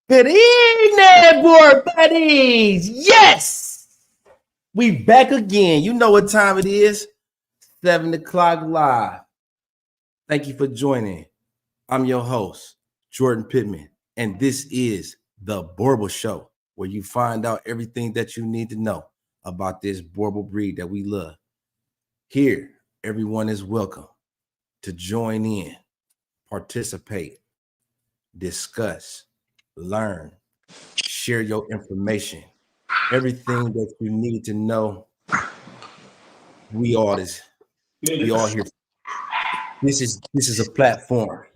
Good evening, board buddies. Yes, we back again. You know what time it is. 7 o'clock live. Thank you for joining. I'm your host, Jordan Pittman, and this is the Boerboel Show, where you find out everything that you need to know about this Boerboel breed that we love. Here, everyone is welcome to join in, participate, discuss, learn, share your information, everything that you need to know. We all here. This is a platform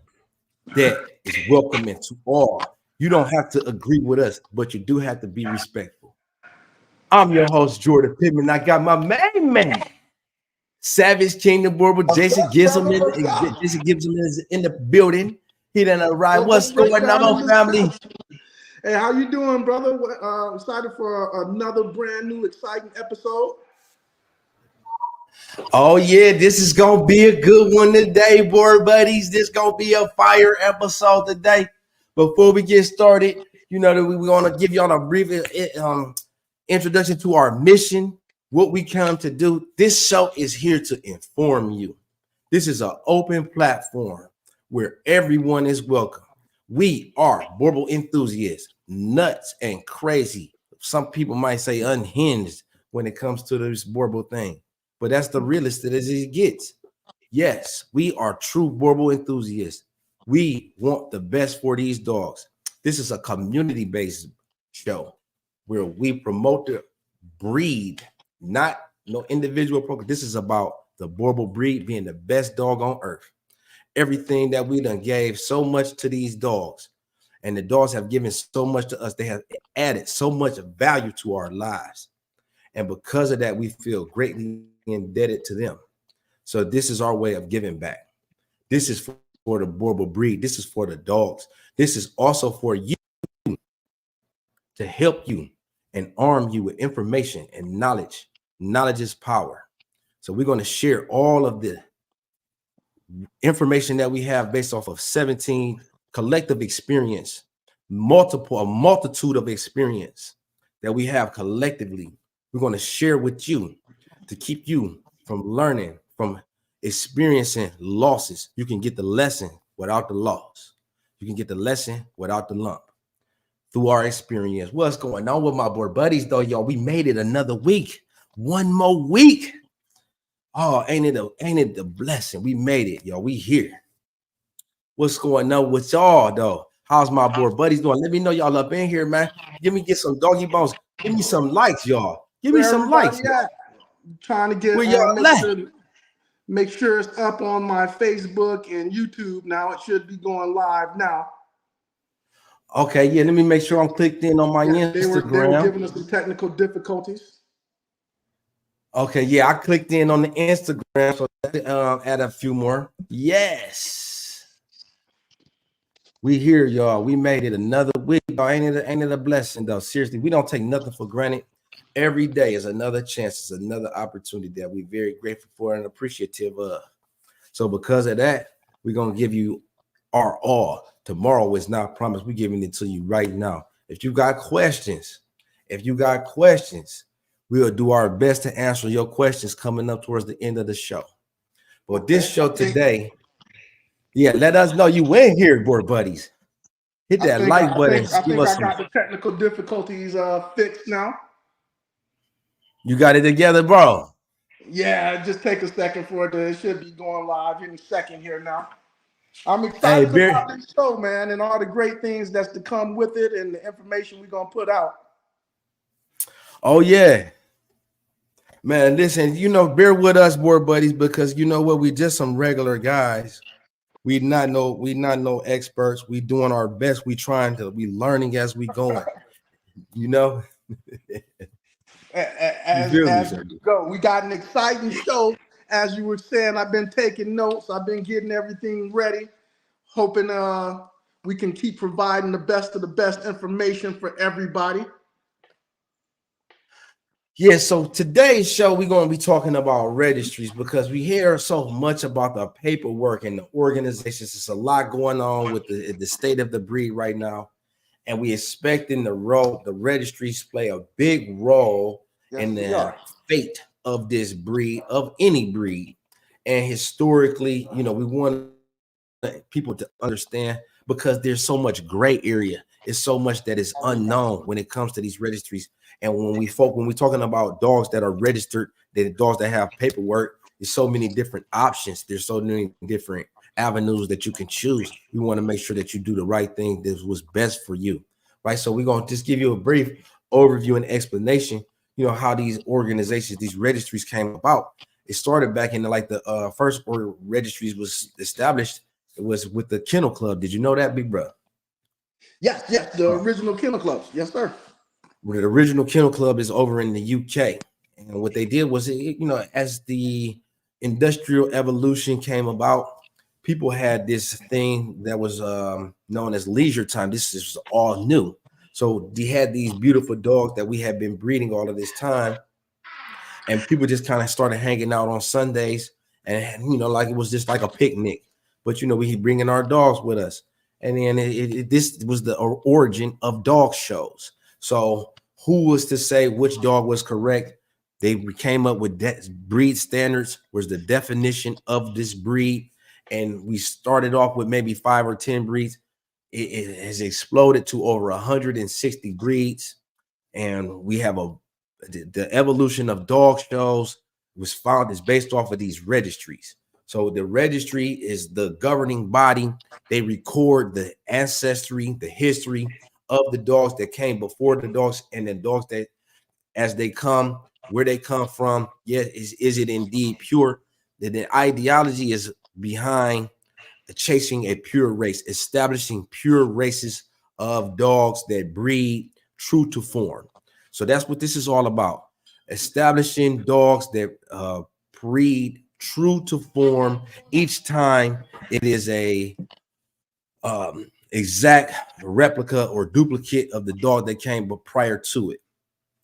that is welcoming to all. You don't have to agree with us, but you do have to be respectful. I'm your host, Jordan Pittman. I got my main man, Savage Kingdom Boerboel, Jason Gibson. Jason Gibson is in the building. He done arrived. What's going on, family? Hey, how you doing, brother? Excited for another brand new, exciting episode. Oh yeah, this is gonna be a good one today, board buddies. This gonna be a fire episode today. Before we get started, you know that we want to give y'all a brief introduction to our mission, what we come to do. This show is here to inform you. This is an open platform where everyone is welcome. We are Boerboel enthusiasts, nuts and crazy. Some people might say unhinged when it comes to this Boerboel thing, but that's the realest as it gets. Yes, we are true Boerboel enthusiasts. We want the best for these dogs. This is a community-based show where we promote the breed, not no individual program. This is about the Boerboel breed being the best dog on earth. Everything that we done gave so much to these dogs, and the dogs have given so much to us. They have added so much value to our lives. And because of that, we feel greatly indebted to them. So this is our way of giving back. This is for the Boerboel breed. This is for the dogs. This is also for you, to help you and arm you with information and knowledge. Knowledge is power. So we're going to share all of the information that we have based off of 17 collective experience, a multitude of experience that we have collectively. We're going to share with you to keep you from learning, from experiencing losses. You can get the lesson without the loss. You can get the lesson without the lump through our experience. What's going on with my board buddies, though, y'all? We made it another week. One more week. Oh, ain't it a blessing? We made it, y'all. We here. What's going on with y'all, though? How's my board buddies doing? Let me know y'all up in here, man. Get some doggy bones. Give me some likes, y'all. Give me some likes. Trying to get where y'all make sure it's up on my Facebook and YouTube now. It should be going live now. Okay, yeah. Let me make sure I'm clicked in on my Instagram. They were giving us some technical difficulties. Okay, yeah, I clicked in on the Instagram, so add a few more. Yes, we here, y'all. We made it another week. Ain't it a blessing, though? Seriously, we don't take nothing for granted. Every day is another chance. It's another opportunity that we're very grateful for and appreciative of. So because of that, we're gonna give you our all. Tomorrow is not promised. We're giving it to you right now. If you got questions, we'll do our best to answer your questions coming up towards the end of the show. But this show today, yeah, let us know you in here, board buddies. Hit that like button. I think I got the technical difficulties fixed now. You got it together, bro. Yeah, just take a second for it. It should be going live any second here now. I'm excited about this show, man, and all the great things that's to come with it and the information we're going to put out. Oh, yeah. Man, listen, bear with us, board buddies, because you know what? We just some regular guys. We not no experts. We doing our best. We learning as we going. As we go, we got an exciting show. As you were saying, I've been taking notes. I've been getting everything ready, hoping we can keep providing the best of the best information for everybody. Yeah, so today's show we're going to be talking about registries because we hear so much about the paperwork and the organizations. There's a lot going on with the state of the breed right now, and we expecting the registries play a big role Yes, in we are. the fate of this breed, of any breed. And historically, we want people to understand because there's so much gray area. It's so much that is unknown when it comes to these registries. And when we're talking about dogs that are registered, the dogs that have paperwork, there's so many different options. There's so many different avenues that you can choose. We want to make sure that you do the right thing that was best for you. Right. So we're gonna just give you a brief overview and explanation, how these organizations, these registries came about. It started back in like the first order registries was established. It was with the Kennel Club. Did you know that, big brother? Yes, yes, the original kennel clubs. Yes, sir. Where the original Kennel Club is over in the UK. And what they did was, as the industrial evolution came about, people had this thing that was known as leisure time. This is all new. So they had these beautiful dogs that we had been breeding all of this time, and people just kind of started hanging out on Sundays, and like it was just like a picnic. But we bringing our dogs with us, and then this was the origin of dog shows. So who was to say which dog was correct? They came up with breed standards, was the definition of this breed, and we started off with maybe 5 or 10 breeds. It has exploded to over 160 breeds, and we have the evolution of dog shows was found is based off of these registries. So the registry is the governing body. They record the ancestry, the history of the dogs that came before the dogs, and the dogs that as they come, where they come from. Yeah, is it indeed pure? The ideology is behind chasing a pure race, establishing pure races of dogs that breed true to form. So that's what this is all about. Establishing dogs that breed true to form. Each time it is a exact replica or duplicate of the dog that came but prior to it.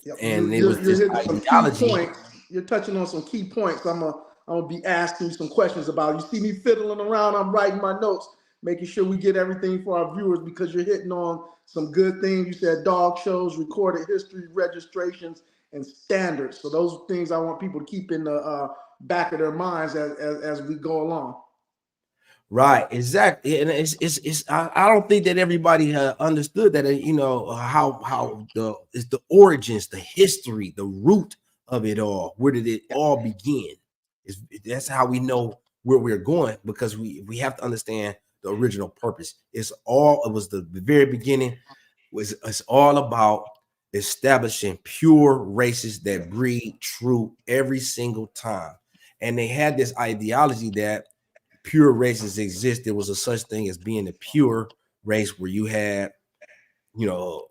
Yep, And it was you're this hitting some key ideology. points. You're touching on some key points. I'm gonna be asking you some questions about. You see me fiddling around. I'm writing my notes, making sure we get everything for our viewers because you're hitting on some good things. You said dog shows, recorded history, registrations, and standards. So those are things I want people to keep in the back of their minds as we go along. Right, exactly, and it's I don't think that everybody understood that how the it's the origins, the history, the root of it all. Where did it all begin? That's how we know where we're going because we have to understand the original purpose. It was the very beginning was it's all about establishing pure races that breed true every single time, and they had this ideology that pure races exist. There was a such thing as being a pure race where you had, you know,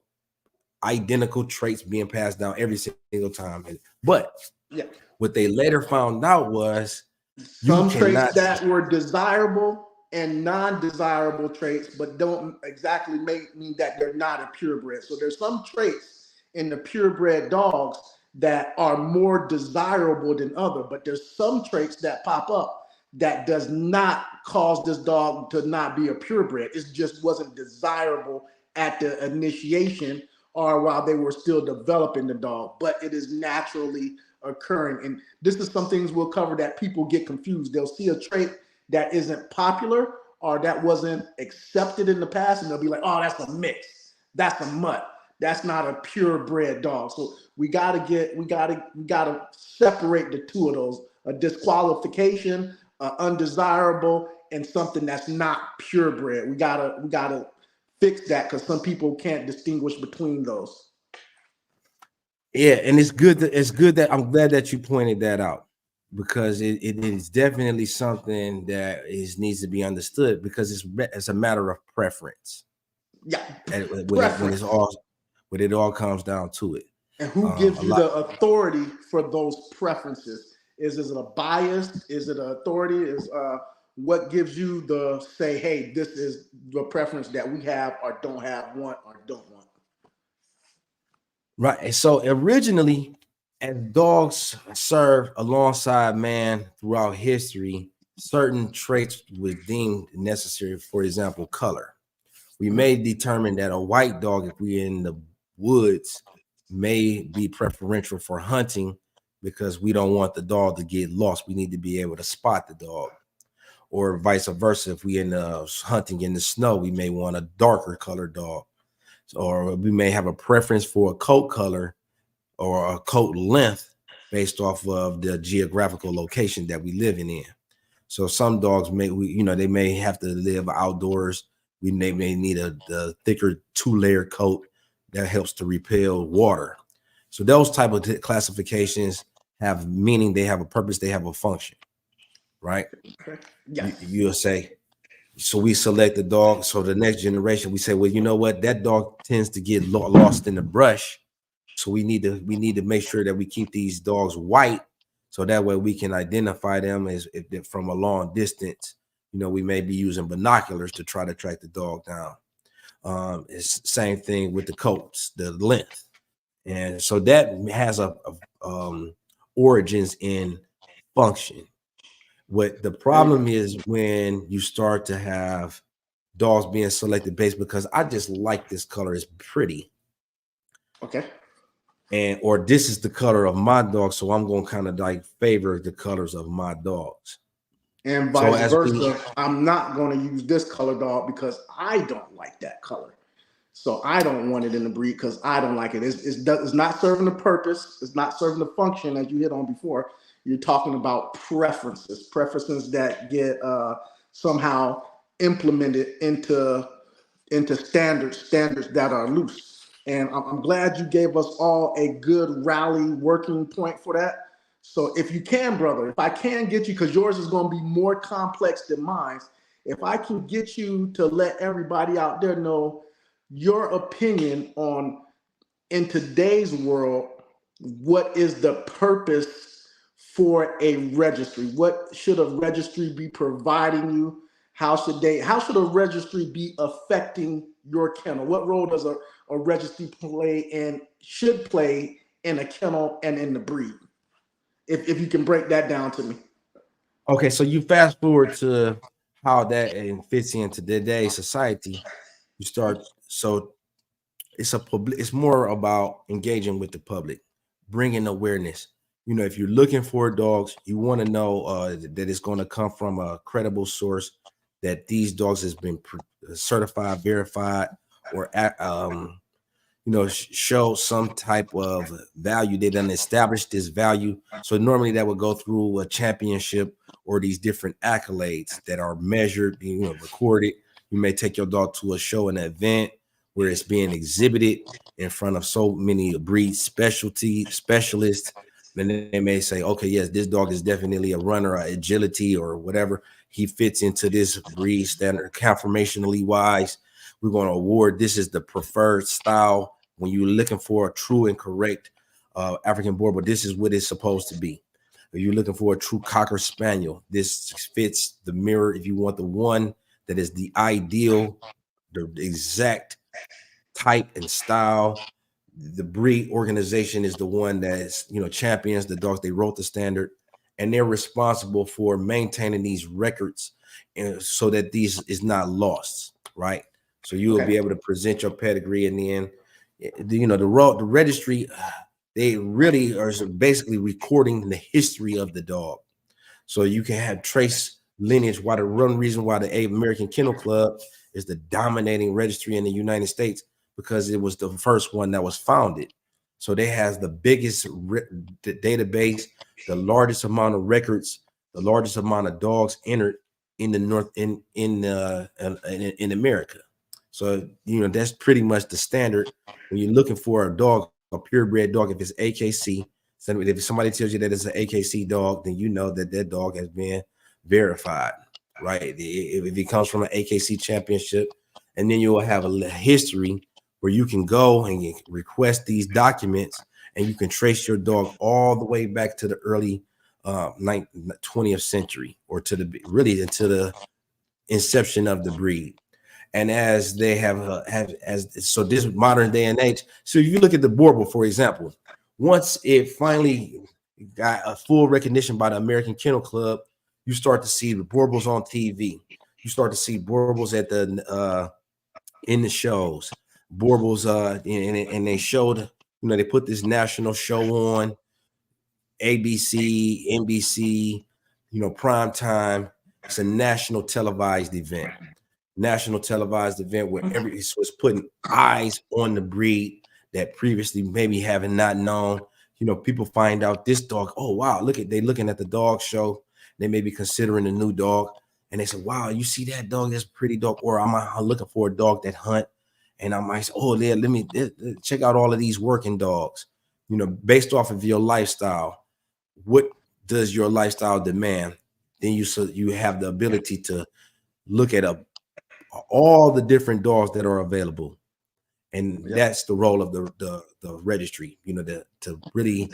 identical traits being passed down every single time. But Yeah. what they later found out was you Some cannot. traits that were desirable and non-desirable traits, but don't exactly mean that they're not a purebred. So there's some traits in the purebred dogs that are more desirable than other, but there's some traits that pop up that does not cause this dog to not be a purebred. It just wasn't desirable at the initiation or while they were still developing the dog, but it is naturally occurring. And this is some things we'll cover that people get confused. They'll see a trait that isn't popular or that wasn't accepted in the past, and they'll be like, "Oh, that's a mix. That's a mutt. That's not a purebred dog." So we gotta separate the two of those: a disqualification, undesirable, and something that's not purebred. We gotta fix that because some people can't distinguish between those. Yeah, and it's good that I'm glad that you pointed that out because it is definitely something that needs to be understood because it's a matter of preference. Yeah, And preference. when it all comes down to it. And who A gives you lot. the authority for those preferences? Is it a bias? Is it an authority? Is what gives you the say, hey, this is the preference that we have or don't have, want or don't want? Right. And so originally As dogs serve alongside man throughout history, certain traits was deemed necessary. For example, color. We may determine that a white dog, if we're in the woods, may be preferential for hunting because we don't want the dog to get lost. We need to be able to spot the dog. Or vice versa, if we in hunting in the snow, we may want a darker colored dog. Or we may have a preference for a coat color or a coat length based off of the geographical location that we living in. So some dogs they may have to live outdoors. They may need a thicker 2-layer coat that helps to repel water. So those type of classifications have meaning. They have a purpose. They have a function, right? Okay. Yes. You'll say, so we select the dog. So the next generation, we say, well, you know what? That dog tends to get lost in the brush. So we need to make sure that we keep these dogs white, so that way we can identify them as if they're from a long distance. We may be using binoculars to try to track the dog down. It's the same thing with the coats, the length, and so that has a origins in function. What the problem is when you start to have dogs being selected based because I just like this color, it's pretty. Okay. And or this is the color of my dog, so I'm going to kind of like favor the colors of my dogs. And So vice versa, I'm not going to use this color dog because I don't like that color. So I don't want it in the breed because I don't like it. It's not serving the purpose. It's not serving the function as you hit on before. You're talking about preferences that get somehow implemented into standards that are loose. And I'm glad you gave us all a good rally working point for that. So if you can, brother, if I can get you, because yours is going to be more complex than mine, if I can get you to let everybody out there know your opinion on, in today's world, what is the purpose for a registry? What should a registry be providing you? How should a registry be affecting your kennel? What role does a registry play and should play in a kennel and in the breed? If you can break that down to me. Okay, so you fast forward to how that fits into today's society. You start, so it's more about engaging with the public, bringing awareness. If you're looking for dogs, you want to know that it's going to come from a credible source, that these dogs has been certified, verified, or show some type of value. They done established this value. So normally that would go through a championship or these different accolades that are measured, recorded. You may take your dog to a show, an event where it's being exhibited in front of so many breed specialists. Then they may say, okay, yes, this dog is definitely a runner, or agility, or whatever. He fits into this breed standard, conformationally wise. We're going to award, this is the preferred style. When you're looking for a true and correct African Boerboel, this is what it's supposed to be. If you're looking for a true Cocker Spaniel, this fits the mirror. If you want the one that is the ideal, the exact type and style, the breed organization is the one that champions the dogs. They wrote the standard, and they're responsible for maintaining these records, and so that these is not lost, right? So you will be able to present your pedigree, and then the registry, they really are basically recording the history of the dog, so you can have trace lineage. Why the one reason why the American Kennel Club is the dominating registry in the United States, because it was the first one that was founded. So they has the biggest database, the largest amount of records, the largest amount of dogs entered in the North in America. So that's pretty much the standard when you're looking for a dog, a purebred dog. If it's AKC, so if somebody tells you that it's an AKC dog, then you know that that dog has been verified, right? If it comes from an AKC championship, and then you'll have a history where you can go and you request these documents, and you can trace your dog all the way back to the early 20th century, or to into the inception of the breed. And as they have so this modern day and age. So if you look at the Boerboel, for example, once it finally got a full recognition by the American Kennel Club, you start to see the Boerboels on TV. You start to see Boerboels at the in the shows. Boerboels and they showed, they put this national show on ABC, NBC, prime time. It's a national televised event. National televised event where it was putting eyes on the breed that previously maybe haven't not known. People find out this dog. Oh wow, they looking at the dog show. They may be considering a new dog, and they say, "Wow, you see that dog? That's a pretty dog." Or I'm looking for a dog that hunt, and I might say, "Oh, let me check out all of these working dogs." Based off of your lifestyle, what does your lifestyle demand? Then you have the ability to look at all the different dogs that are available. And that's the role of the registry, to really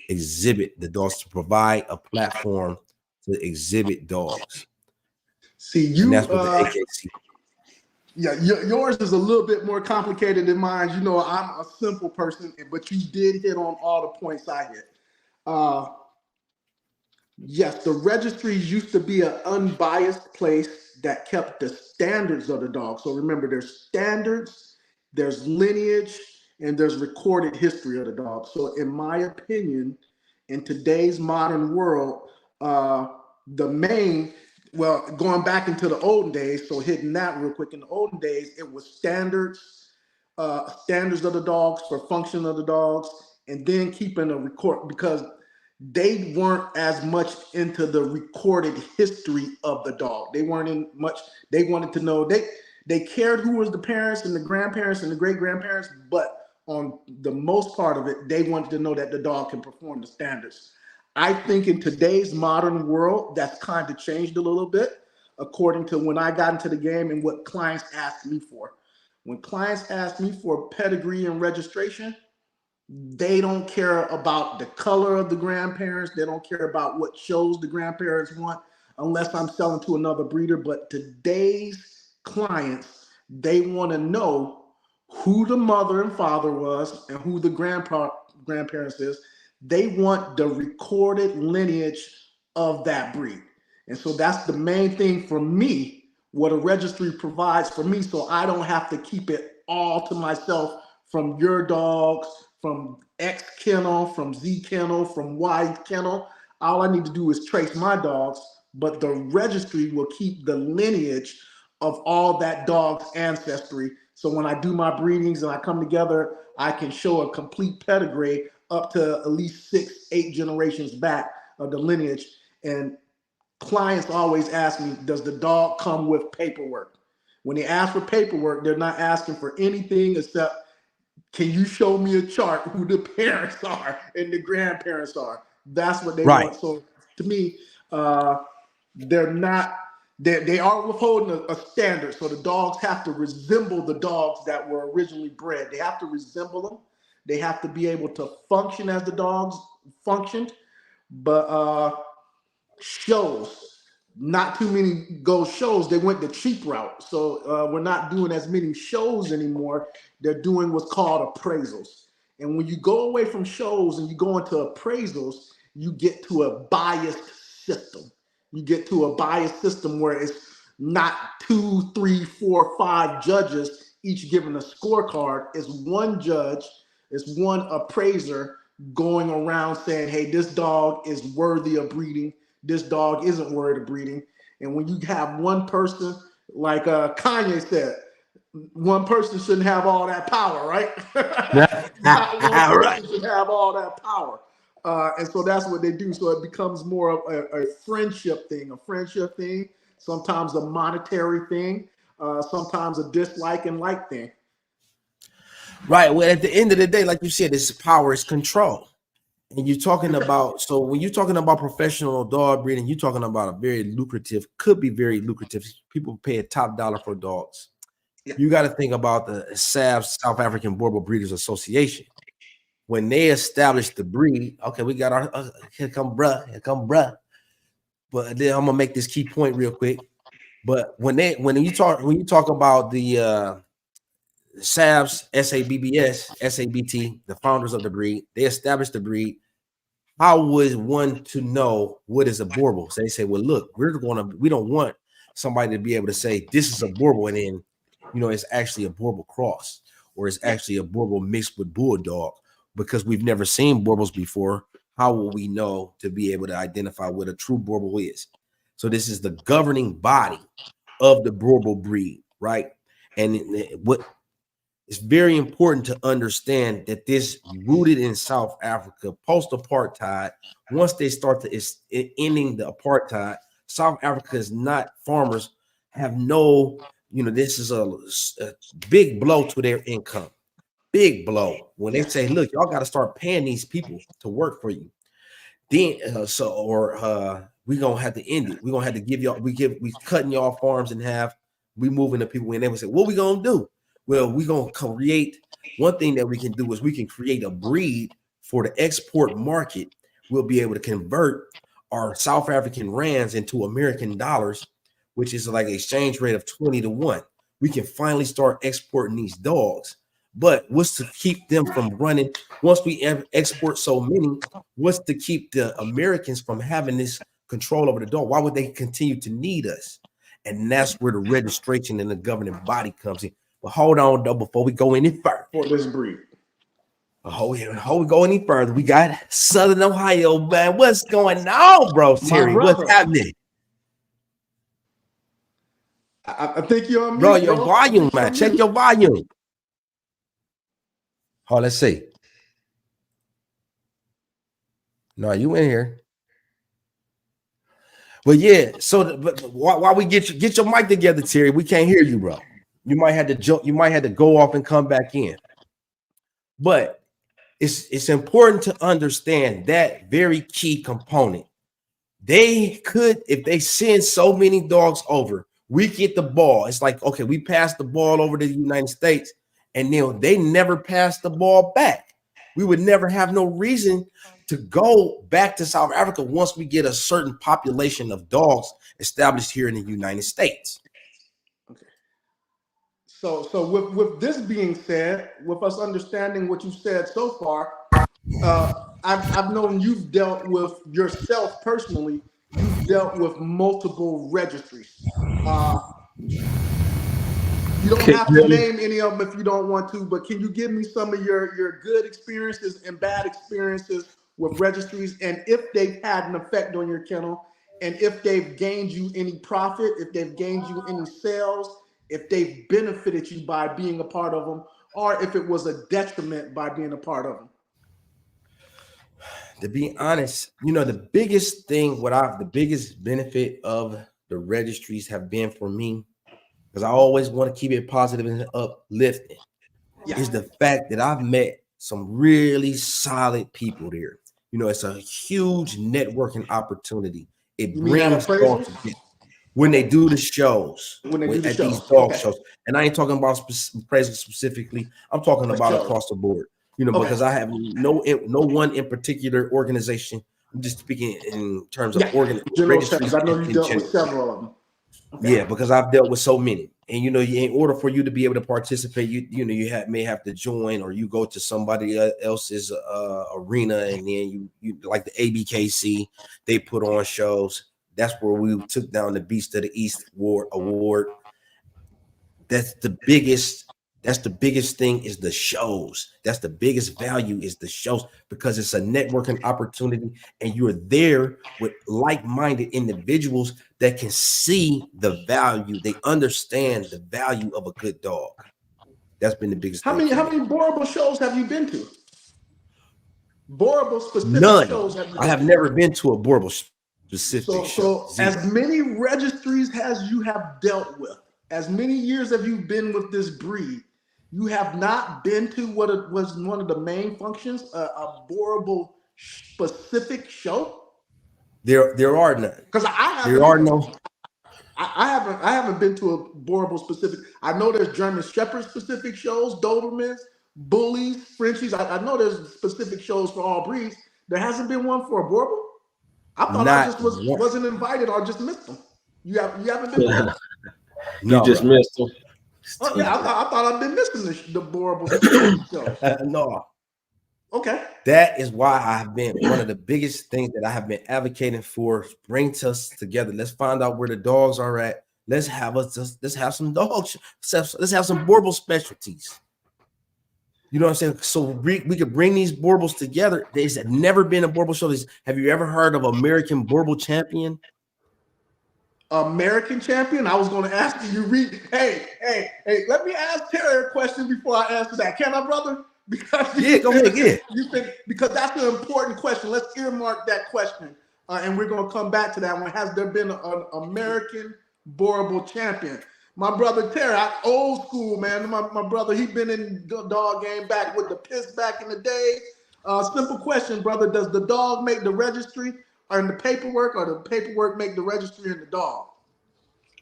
exhibit the dogs, to provide a platform to exhibit dogs. See, and that's what the AKC. Yeah, yours is a little bit more complicated than mine. I'm a simple person, but you did hit on all the points I hit. Yes, the registries used to be an unbiased place that kept the standards of the dog. So remember, there's standards, there's lineage, and there's recorded history of the dog. So in my opinion, in today's modern world, going back into the olden days, so hitting that real quick, in the olden days, it was standards of the dogs for function of the dogs, and then keeping a record, because they weren't as much into the recorded history of the dog. They weren't in much. They wanted to know, they cared who was the parents and the grandparents and the great grandparents, but on the most part of it, they wanted to know that the dog can perform the standards. I think in today's modern world, that's kind of changed a little bit, according to when I got into the game and what clients asked me for. When clients ask me for pedigree and registration, they don't care about the color of the grandparents. They don't care about what shows the grandparents want, unless I'm selling to another breeder. But today's clients, they want to know who the mother and father was and who the grandparents is. They want the recorded lineage of that breed. And so that's the main thing for me, what a registry provides for me, so I don't have to keep it all to myself, from your dogs, from X kennel, from Z kennel, from Y kennel. All I need to do is trace my dogs, but the registry will keep the lineage of all that dog's ancestry. So when I do my breedings and I come together, I can show a complete pedigree up to at least 6-8 generations back of the lineage. And clients always ask me, does the dog come with paperwork? When they ask for paperwork, they're not asking for anything except, can you show me a chart who the parents are and the grandparents are? That's what they want. So to me, they're not, they are withholding a standard. So the dogs have to resemble the dogs that were originally bred. They have to resemble them. They have to be able to function as the dogs functioned. But shows, not too many go shows. They went the cheap route. So we're not doing as many shows anymore. They're doing what's called appraisals. And when you go away from shows and you go into appraisals, you get to a biased system. You get to a biased system where it's not 2, 3, 4, 5 judges each giving a scorecard. It's one judge, it's one appraiser going around saying, hey, this dog is worthy of breeding. This dog isn't worthy of breeding. And when you have one person, like Kanye said, one person shouldn't have all that power, right? Not one person should have all that power. And so that's what they do. So it becomes more of a friendship thing, sometimes a monetary thing, sometimes a dislike and like thing. Right. Well, at the end of the day, like you said, it's power, it's control. And you're talking about, so when you're talking about professional dog breeding, you're talking about a very lucrative, could be very lucrative. People pay a top dollar for dogs. Yeah. You got to think about the SAB, South African Boerboel Breeders Association. When they established the breed, okay, we got our, here come bruh. But then I'm gonna make this key point real quick. But when you talk about the SABS, SABBS, SABT, the founders of the breed, they established the breed. How was one to know what is a Boerboel? So they say, well, look, we don't want somebody to be able to say this is a Boerboel, and then it's actually a Boerboel cross, or it's actually a Boerboel mixed with Bulldog, because we've never seen Boerboels before. How will we know to be able to identify what a true Boerboel is? So this is the governing body of the Boerboel breed, right? And what it's very important to understand that this rooted in South Africa post-apartheid. Once they start to ending the apartheid, South Africa is not, farmers have no, this is a big blow to their income. Big blow when they say, look, y'all got to start paying these people to work for you. Then we gonna have to end it. We're gonna have to give y'all, we cutting y'all farms in half. We moving the people in. They would say, what we gonna do? Well, we're going to create, one thing that we can do is we can create a breed for the export market. We'll be able to convert our South African rands into American dollars, which is like an exchange rate of 20-1. We can finally start exporting these dogs. But what's to keep them from running? Once we export so many, what's to keep the Americans from having this control over the dog? Why would they continue to need us? And that's where the registration and the governing body comes in. But hold on, though, before we go any further. For this breed. Before we go any further, we got Southern Ohio, man. What's going on, bro? Terry, what's happening? I think you're on mute, bro. Your volume, man. Check your volume. Oh, let's see. No, you in here. But yeah, so while we get your mic together, Terry, we can't hear you, bro. You might have to go off and come back in. But it's important to understand that very key component. They could, if they send so many dogs over, we get the ball. It's like, okay, we pass the ball over to the United States, and then they never pass the ball back. We would never have no reason to go back to South Africa once we get a certain population of dogs established here in the United States. So with this being said, with us understanding what you said so far, I've known you've dealt with yourself personally. You've dealt with multiple registries. You don't have to name any of them if you don't want to, but can you give me some of your good experiences and bad experiences with registries, and if they've had an effect on your kennel, and if they've gained you any profit, if they've gained you any sales, if they've benefited you by being a part of them, or if it was a detriment by being a part of them? To be honest, the biggest thing, the biggest benefit of the registries have been for me, because I always want to keep it positive and uplifting, is the fact that I've met some really solid people there. It's a huge networking opportunity. It brings dogs together. When they do the shows, these dog shows, and I ain't talking about appraisal specifically. I'm talking about across the board. Because I have no one in particular organization. I'm just speaking in terms of registries. I know you dealt with several of them. Okay. Yeah, because I've dealt with so many, and in order for you to be able to participate, you may have to join, or you go to somebody else's arena, and then you like the ABKC, they put on shows. That's where we took down the Beast of the East award. That's the biggest thing, is the shows. That's the biggest value, is the shows, because it's a networking opportunity, and you're there with like-minded individuals that can see the value. They understand the value of a good dog. That's been the biggest thing. How many Boerboel shows have you been to? Boerboel specific None. shows have you been I have never been to a Boerboel specific show. So as many registries as you have dealt with, as many years have you been with this breed, you have not been to what was one of the main functions, a Boerboel specific show? There are none. Because I haven't been to a Boerboel specific. I know there's German Shepherd specific shows, Dobermans, Bullies, Frenchies. I know there's specific shows for all breeds. There hasn't been one for a Boerboel? I thought I just wasn't invited or just missed them. You haven't been there? No, you just missed them. Oh yeah, I thought I've been missing the Boerboel show. No. Okay. That is why I've been one of the biggest things that I have been advocating for. Bring us together. Let's find out where the dogs are at. Let's have some dogs. Let's have some Boerboel specialties. You know what I'm saying? So we could bring these Boerboels together. There's never been a Boerboel show. Have you ever heard of American Boerboel Champion? American champion? I was going to ask you. Hey, let me ask Terry a question before I answer that. Can I, brother? Because go ahead. Yeah. Because that's an important question. Let's earmark that question, and we're going to come back to that one. Has there been an American Boerboel champion? My brother Terry, old school, man. My brother, he been in the dog game back with the piss back in the day. Simple question, brother. Does the dog make the registry or in the paperwork, or the paperwork make the registry and the dog?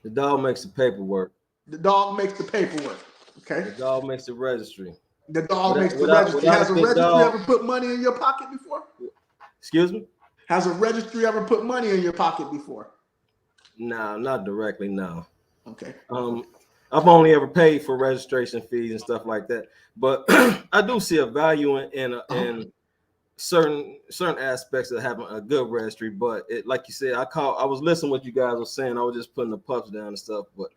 The dog makes the paperwork. The dog makes the paperwork. Okay. The dog makes the registry. The dog makes the registry. Has a registry ever put money in your pocket before? Excuse me? Has a registry ever put money in your pocket before? No, not directly, no. Okay. I've only ever paid for registration fees and stuff like that. But I do see a value in certain aspects of having a good registry. But like you said, I was listening to what you guys were saying. I was just putting the pups down and stuff, but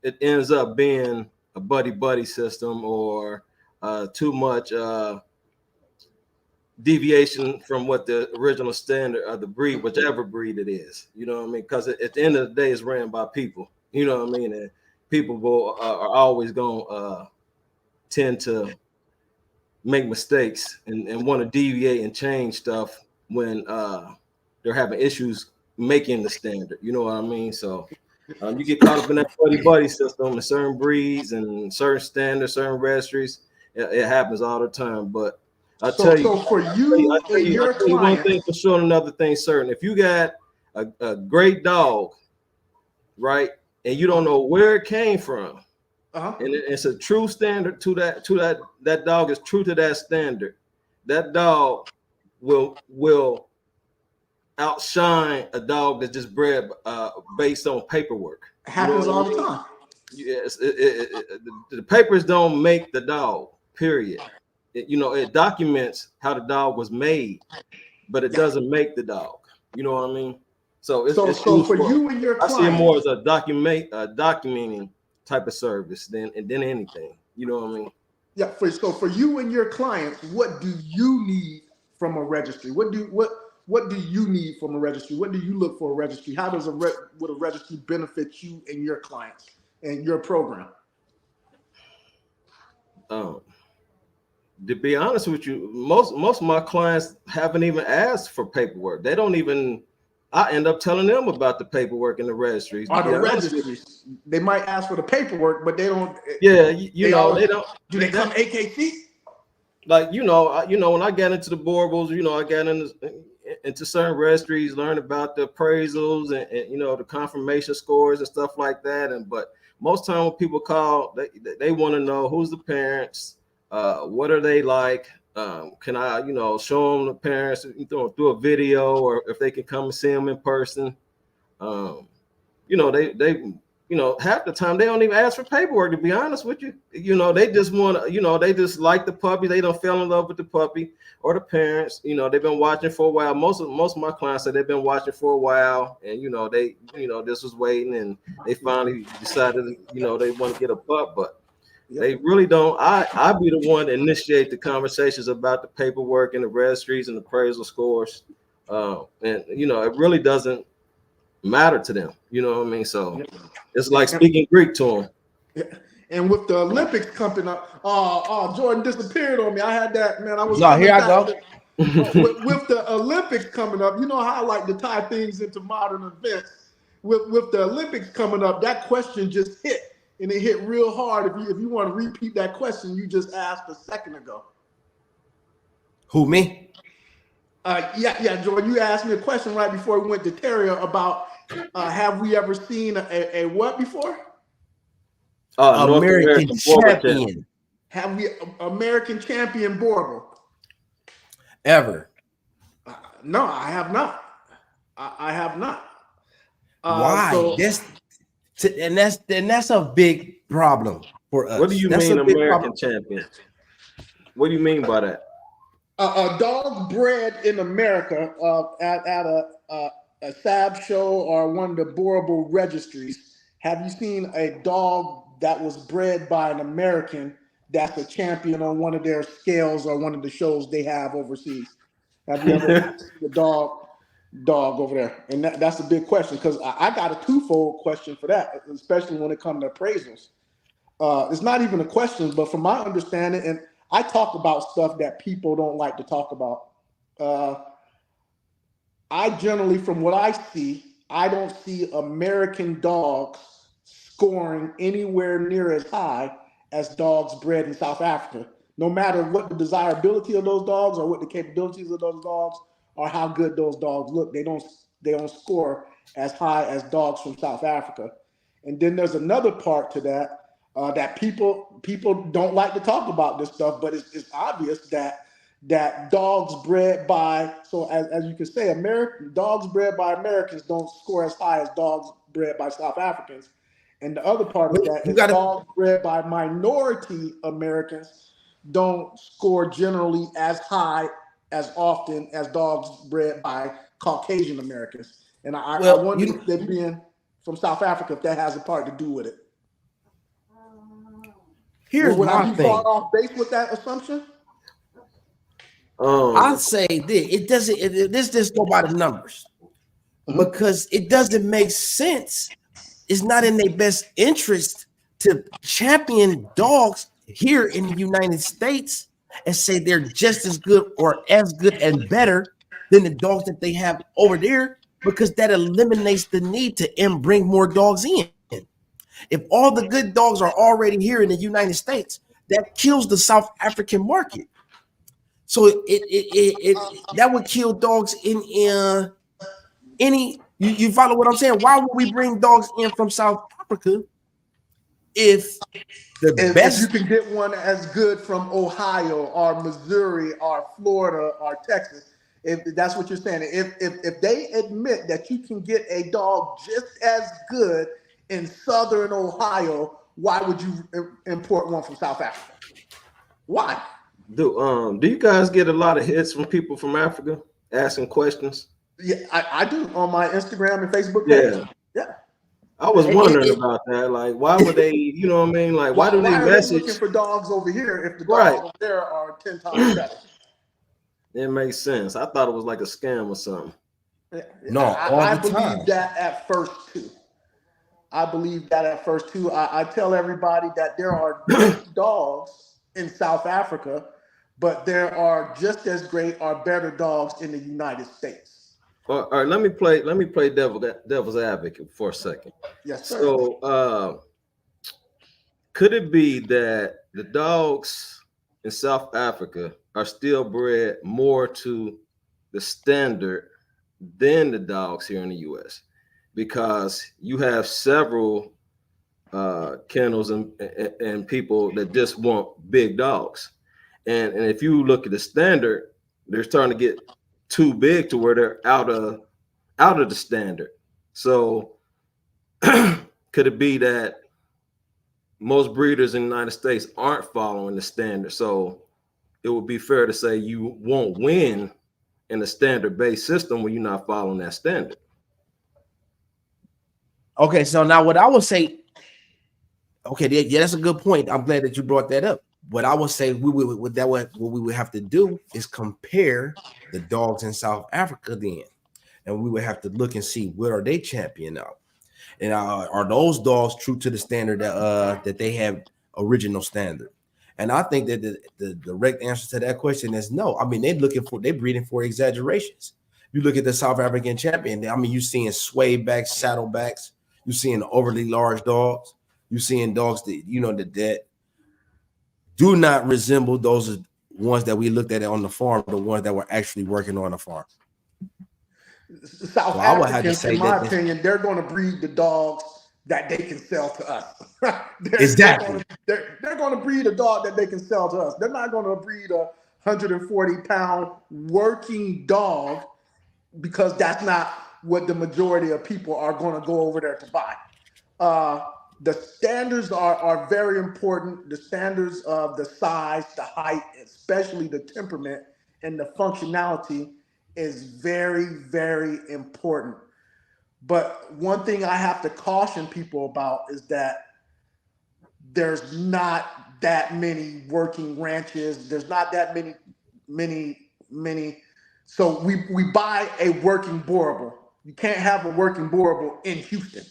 it ends up being a buddy system or too much deviation from what the original standard of the breed, whichever breed it is. You know what I mean? Because at the end of the day, it's ran by people. You know what I mean? And people are always going to tend to make mistakes and want to deviate and change stuff when they're having issues making the standard. You know what I mean? So you get caught up in that buddy system and certain breeds and certain standards, certain registries. It happens all the time. But I tell you, for you and your client, one thing for sure, and another thing certain. If you got a great dog, right, and you don't know where it came from, and it's a true standard to that dog is true to that standard, that dog will outshine a dog that's just bred based on paperwork. Happens all the time. Yes, the papers don't make the dog. Period. It documents how the dog was made, but it doesn't make the dog. You know what I mean? So it's for you and your client, I see it more as a documenting type of service than anything. You know what I mean? Yeah. For you and your clients, what do you need from a registry? What do you need from a registry? What do you look for a registry? How does would a registry benefit you and your clients and your program? To be honest with you, most of my clients haven't even asked for paperwork. They don't even. I end up telling them about the paperwork in the registries. They might ask for the paperwork, but they don't. Yeah, they don't. Do they come AKC? Like when I got into the Boerboels, I got into certain registries, learned about the appraisals and the confirmation scores and stuff like that. But most time when people call, they want to know who's the parents, what are they like. Can I, show them the parents through a video, or if they can come and see them in person? They half the time they don't even ask for paperwork. To be honest with you, they just want to, they just like the puppy. They don't fall in love with the puppy or the parents. They've been watching for a while. Most of my clients said they've been watching for a while, and this was waiting, and they finally decided, they want to get a pup, but. They really don't. I be the one to initiate the conversations about the paperwork and the registries and the appraisal scores, and it really doesn't matter to them. You know what I mean? So it's like speaking Greek to them. And with the Olympics coming up, Jordan disappeared on me. I had that, man. I was here. I go. With the Olympics coming up, you know how I like to tie things into modern events. With the Olympics coming up, that question just hit. And it hit real hard. If you want to repeat that question you just asked a second ago. Who, me? Yeah, Jordan. You asked me a question right before we went to Terry about have we ever seen a what before? American champion. Have we American champion Boerboel? Ever? No, I have not. I have not. Why? And that's a big problem for us. What do you That's mean a big American problem. champion? What do you mean by that? A dog bred in America at a SAB show or one of the Boerboel registries. Have you seen a dog that was bred by an American that's a champion on one of their scales or one of the shows they have overseas? Have you ever seen the dog over there? And that's a big question, because I got a twofold question for that, especially when it comes to appraisals. It's not even a question, but from my understanding, and I talk about stuff that people don't like to talk about. I generally, from what I see, I don't see American dogs scoring anywhere near as high as dogs bred in South Africa. No matter what the desirability of those dogs or what the capabilities of those dogs or how good those dogs look, they don't score as high as dogs from South Africa. And then there's another part to that that people don't like to talk about this stuff, but it's obvious that dogs bred by, so as you can say, American dogs bred by Americans don't score as high as dogs bred by South Africans. And the other part of that is dogs bred by minority Americans don't score generally as high as often as dogs bred by Caucasian Americans. And I wonder if they're being from South Africa, if that has a part to do with it. Here's would my I be thing. far off base with that assumption? I'll say this: it doesn't. This just go by the numbers, because it doesn't make sense. It's not in their best interest to champion dogs here in the United States and say they're just as good or as good and better than the dogs that they have over there, because that eliminates the need to bring more dogs in. If all the good dogs are already here in the United States, that kills the South African market. So that would kill dogs in any. You follow what I'm saying? Why would we bring dogs in from South Africa if if you can get one as good from Ohio or Missouri or Florida or Texas? If that's what you're saying, if they admit that you can get a dog just as good in Southern Ohio, why would you import one from South Africa? Why? Do you guys get a lot of hits from people from Africa asking questions? Yeah, I do on my Instagram and Facebook page. Yeah. I was wondering about that. Like, why would they, you know what I mean? Like, why do they message? They looking for dogs over here if the dogs over there are 10 times better? It makes sense. I thought it was like a scam or something. No, I believe that at first too. I tell everybody that there are great dogs in South Africa, but there are just as great or better dogs in the United States. All right, let me play devil's advocate for a second. Yes, sir. So could it be that the dogs in South Africa are still bred more to the standard than the dogs here in the US? Because you have several kennels and people that just want big dogs. And if you look at the standard, they're starting to get too big to where they're out of the standard. So could it be that most breeders in the United States aren't following the standard? So it would be fair to say you won't win in a standard-based system when you're not following that standard. Okay, so now what I would say, okay, yeah, that's a good point. I'm glad that you brought that up. What I would say what we would have to do is compare the dogs in South Africa then, and we would have to look and see what are they champion out, and are those dogs true to the standard that they have original standard? And I think that the direct answer to that question is no. I mean, they're breeding for exaggerations. You look at the South African champion. I mean, you're seeing sway backs, saddle backs. You're seeing overly large dogs. You're seeing dogs that do not resemble those ones that we looked at on the farm, the ones that were actually working on the farm. South Africans, in my opinion, they're going to breed the dogs that they can sell to us. Exactly. They're going to breed a dog that they can sell to us. They're not going to breed a 140-pound working dog, because that's not what the majority of people are going to go over there to buy. The standards are very important. The standards of the size, the height, especially the temperament and the functionality is very, very important. But one thing I have to caution people about is that there's not that many working ranches. There's not that many. So we buy a working Boerboel. You can't have a working Boerboel in Houston.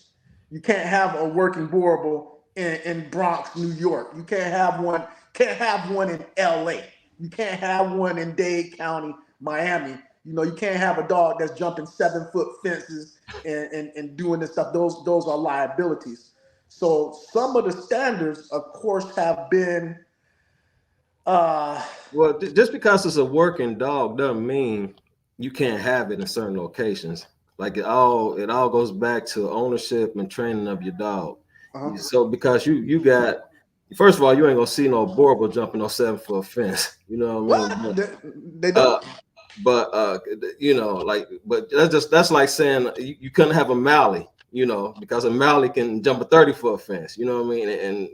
You can't have a working Boerboel in Bronx, New York. You can't have one in LA. You can't have one in Dade County, Miami. You know, you can't have a dog that's jumping 7-foot fences and doing this stuff. Those are liabilities. So some of the standards, of course, have been Well, just because it's a working dog doesn't mean you can't have it in certain locations. Like it all goes back to ownership and training of your dog. So because you got, first of all, you ain't gonna see no Boerboel jumping no 7-foot fence. You know what I mean? They don't. You know, like, but that's like saying you couldn't have a Mally, you know, because a Mally can jump a 30-foot fence. You know what I mean? And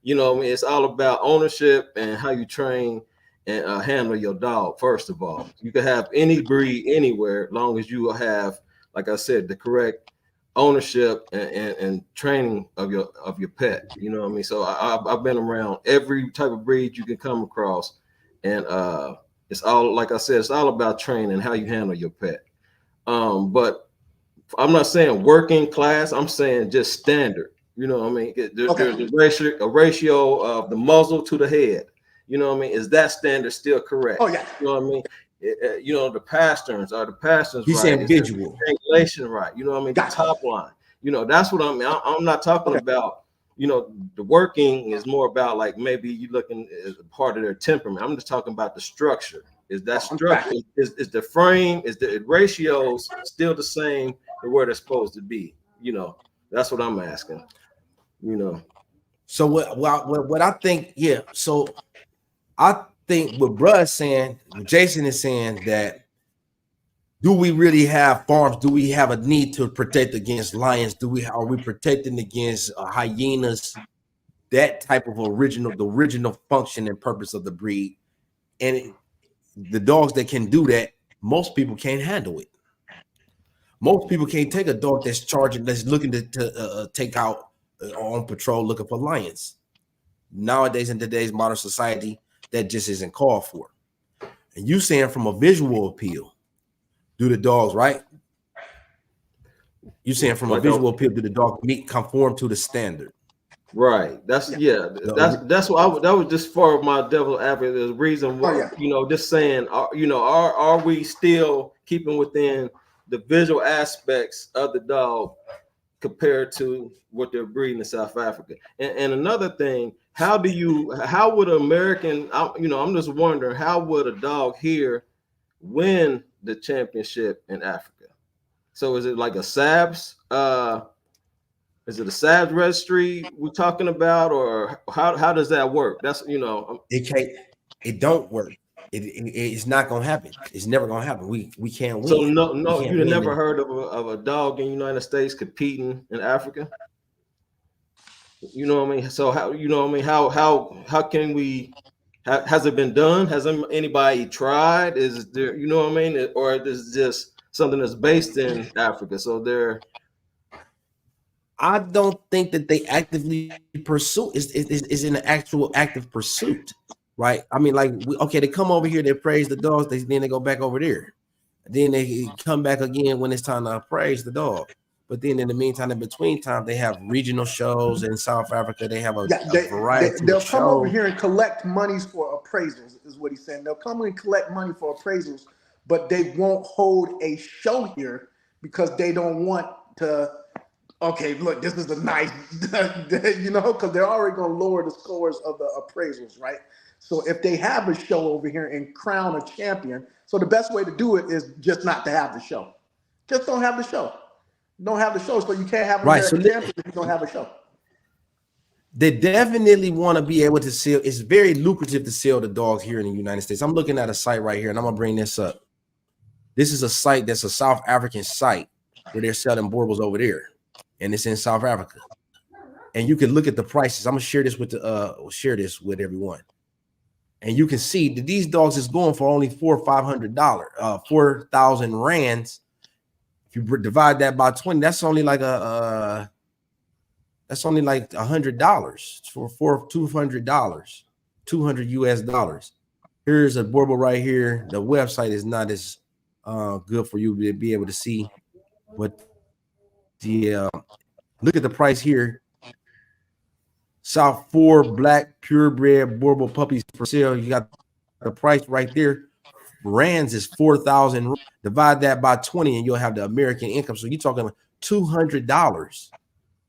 you know what I mean? It's all about ownership and how you train and handle your dog. First of all, you can have any breed anywhere, as long as you have, like I said, the correct ownership and training of your pet. You know what I mean? So I've been around every type of breed you can come across, and it's all, like I said, it's all about training, how you handle your pet. But I'm not saying working class. I'm saying just standard. You know what I mean? There's a ratio of the muzzle to the head. You know what I mean? Is that standard still correct? Oh yeah. You know what I mean? You know, the pasterns right. He's saying visual. Regulation right. You know what I mean? The top line. You know, that's what I mean. I'm not talking about, you know, the working is more about like maybe you looking as a part of their temperament. I'm just talking about the structure. Is that structure, is the frame, is the ratios still the same to where they're supposed to be? You know, that's what I'm asking. You know. So what I think, so I think what bruh is saying, what Jason is saying, that do we really have farms? Do we have a need to protect against lions? Are we protecting against hyenas? That type of the original function and purpose of the breed, and the dogs that can do that, most people can't handle it. Most people can't take a dog that's charging, that's looking to take out on patrol looking for lions. Nowadays, in today's modern society, that just isn't called for. And you saying from a visual appeal, do the dogs, right? You saying from a visual appeal, do the dog conform to the standard? Right. That's what that was just for my devil advocate. The reason why, you know, just saying, you know, are we still keeping within the visual aspects of the dog compared to what they're breeding in South Africa? And another thing, how would an American, you know, I'm just wondering, how would a dog here win the championship in Africa? So is it like a SABS? Is it a SABS registry we're talking about, or how does that work? That's, you know, it don't work. It's not gonna happen. It's never gonna happen. We can't win. So no, you've never heard of a dog in the United States competing in Africa? You know what I mean? So how, you know what I mean? How can we? Has it been done? Has anybody tried? Is there, you know what I mean? Or is this something that's based in Africa? So I don't think that they actively pursue. Is in an actual active pursuit, right? I mean, like, they come over here, they praise the dogs, then they go back over there, then they come back again when it's time to praise the dog. But then in the meantime, in between time, they have regional shows in South Africa. They have a variety. They'll come over here and collect monies for appraisals, is what he's saying. They'll come and collect money for appraisals, but they won't hold a show here because they don't want to. Okay, look, this is a nice, you know, because they're already going to lower the scores of the appraisals, right? So if they have a show over here and crown a champion, so the best way to do it is just not to have the show. Just don't have the show. Don't have the show, so you can't have a champion if you don't have a show. They definitely want to be able to sell. It's very lucrative to sell the dogs here in the United States. I'm looking at a site right here, and I'm going to bring this up. This is a site that's a South African site where they're selling Boerboels over there. and it's in South Africa. And you can look at the prices. I'm gonna share this with everyone, and you can see that these dogs is going for only $400 or $500, 4,000 rands. If you divide that by 20, that's only like $100 for $200, $200 US. Here's a Boerboel right here. The website is not as good for you to be able to see, but the look at the price here. South 4 black purebred Boerboel puppies for sale. You got the price right there. Rands is 4,000. Divide that by 20, and you'll have the American income. So you're talking $200.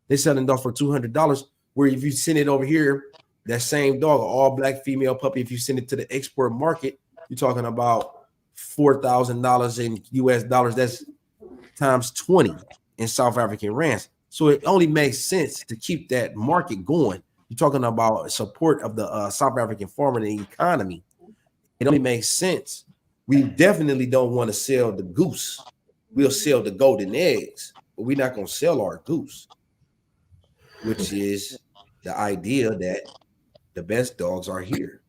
They're selling dogs for $200. Where if you send it over here, that same dog, all black female puppy, if you send it to the export market, you're talking about $4,000 in US dollars. That's times 20 in South African rands. So it only makes sense to keep that market going. You're talking about support of the South African farmer and the economy. It only makes sense. We definitely don't want to sell the goose. We'll sell the golden eggs, but we're not going to sell our goose, which is the idea that the best dogs are here.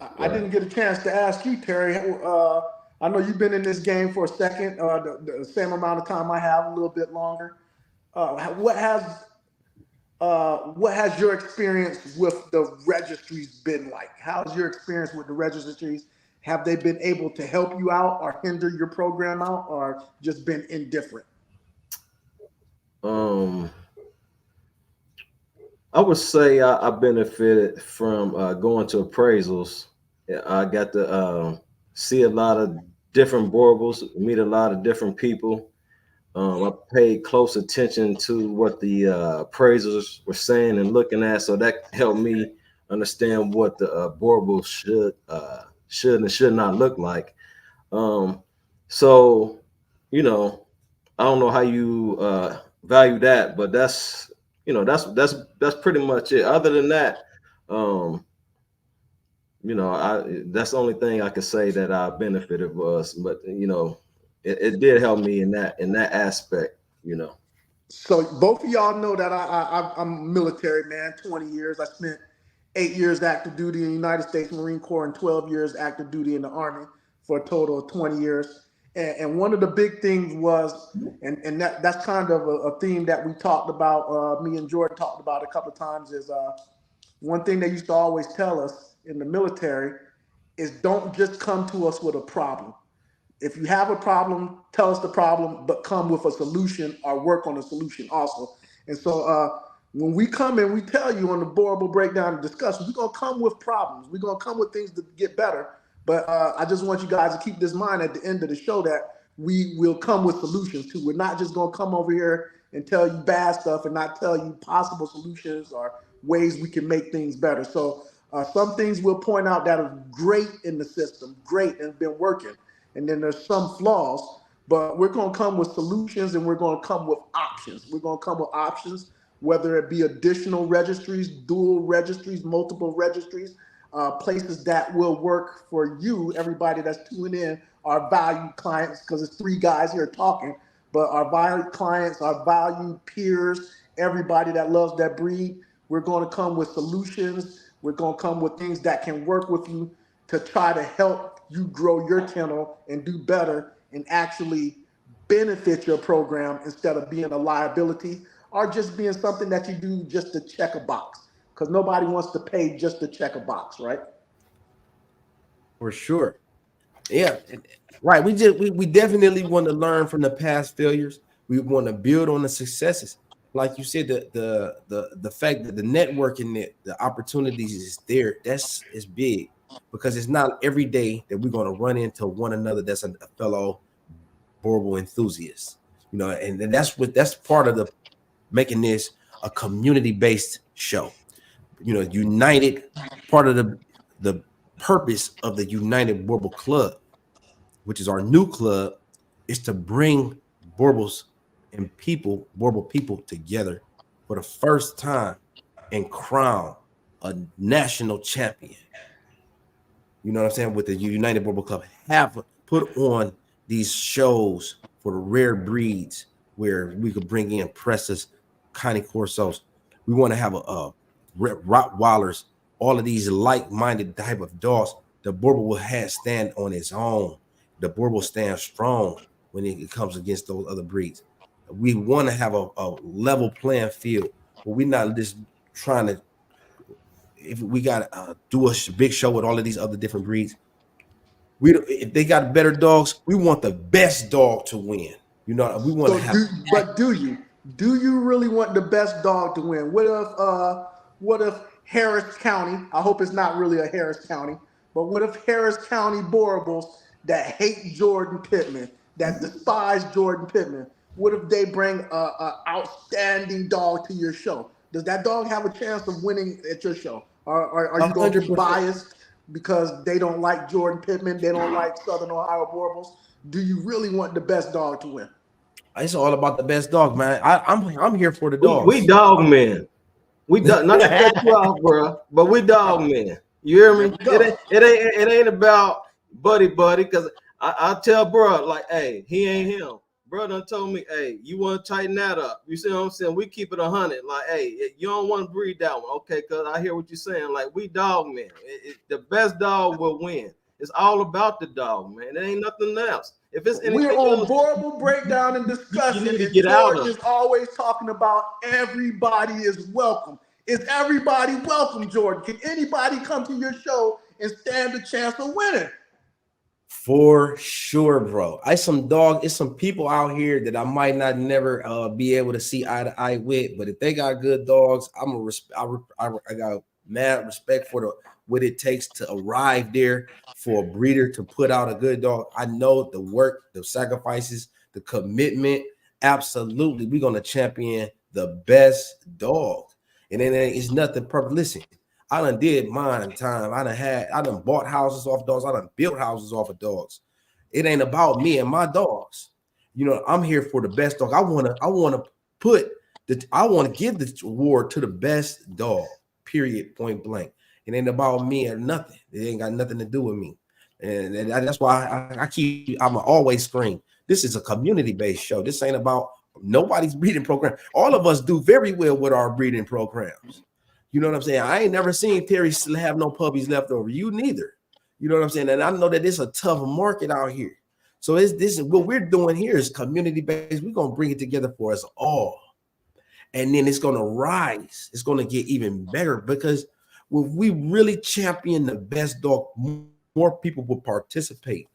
I didn't get a chance to ask you, Terry. I know you've been in this game for a second, the same amount of time I have, a little bit longer. What has your experience with the registries been like? How's your experience with the registries? Have they been able to help you out or hinder your program out, or just been indifferent? I would say I benefited from going to appraisals. I got to see a lot of different Boerboels, meet a lot of different people. I paid close attention to what the appraisers were saying and looking at, so that helped me understand what the Boerboel should and should not look like. So, you know, I don't know how you value that, but that's pretty much it. Other than that, that's the only thing I could say that I benefited was, but it did help me in that aspect, So both of y'all know that I'm a military man, 20 years. I spent 8 years active duty in the United States Marine Corps and 12 years active duty in the Army for a total of 20 years. And one of the big things was, and that's kind of a theme that we talked about, me and Jordan talked about a couple of times, is one thing they used to always tell us in the military is don't just come to us with a problem. If you have a problem, tell us the problem, but come with a solution or work on a solution also. And so when we come and we tell you on the Boerboel breakdown and discussion, we're going to come with problems. We're going to come with things to get better. But I just want you guys to keep this in mind at the end of the show that we will come with solutions too. We're not just going to come over here and tell you bad stuff and not tell you possible solutions or ways we can make things better. So some things we'll point out that are great in the system, great, and been working. And then there's some flaws, but we're going to come with solutions and we're going to come with options. We're going to come with options, whether it be additional registries, dual registries, multiple registries, places that will work for you, everybody that's tuning in, our valued clients, because it's three guys here talking, but our valued clients, our valued peers, everybody that loves that breed, we're going to come with solutions. We're going to come with things that can work with you to try to help you grow your kennel and do better and actually benefit your program instead of being a liability or just being something that you do just to check a box, because nobody wants to pay just to check a box, right? For sure. Yeah, right. We definitely want to learn from the past failures. We want to build on the successes. Like you said, the fact that the networking, the opportunities is there, is big, because it's not every day that we're going to run into one another that's a fellow Boerboel enthusiast. And that's part of the making this a community-based show. United, part of the purpose of the United Boerboel Club, which is our new club, is to bring Boerboels and Boerboel people together for the first time and crown a national champion. You know what I'm saying? With the United Boerboel Club, have put on these shows for the rare breeds where we could bring in presses Connie Corsos. We want to have a Rottweilers, all of these like-minded type of dogs. The Boerboel will stand on its own. The Boerboel stands strong when it comes against those other breeds. We want to have a level playing field, but we're not just trying to. If we got to do a big show with all of these other different breeds, if they got better dogs, we want the best dog to win. You know, we want to have. Do you really want the best dog to win? What if Harris County? I hope it's not really a Harris County, but what if Harris County Boerboels that hate Jordan Pittman, that despise Jordan Pittman? What if they bring a outstanding dog to your show? Does that dog have a chance of winning at your show? Are you going to be biased because they don't like Jordan Pittman, they don't like Southern Ohio Boerboels? Do you really want the best dog to win? It's all about the best dog, man. I'm here for the dogs. We dog men. We not to cut you off, bro, but we dog men. You hear me? It ain't about buddy, because I tell bro, like, hey, he ain't him. Bro done told me, hey, you want to tighten that up. You see what I'm saying? We keep it 100. Like, hey, you don't want to breed that one. Okay, because I hear what you're saying. Like, we dog men. The best dog will win. It's all about the dog, man. There ain't nothing else. If it's anything we're on else, Boerboel breakdown and discussion. You need to And get out George of is always talking about everybody is welcome. Is everybody welcome, Jordan? Can anybody come to your show and stand a chance of winning? For sure, bro. It's some people out here that I might not never be able to see eye to eye with, but if they got good dogs, I got mad respect for what it takes to arrive there for a breeder to put out a good dog. I know the work, the sacrifices, the commitment. Absolutely, we're gonna champion the best dog, and then it's nothing perfect. Listen, I done did mine time. I done bought houses off dogs. I done built houses off of dogs. It ain't about me and my dogs. You know, I'm here for the best dog. I wanna give the award to the best dog. Period. Point blank. It ain't about me or nothing. It ain't got nothing to do with me. And that's why I'm always scream. This is a community-based show. This ain't about nobody's breeding program. All of us do very well with our breeding programs. You know what I'm saying? I ain't never seen Terry have no puppies left over. You neither. You know what I'm saying? And I know that it's a tough market out here. So this is what we're doing here is community-based. We're going to bring it together for us all. And then it's going to rise. It's going to get even better because when we really champion the best dog, more people will participate.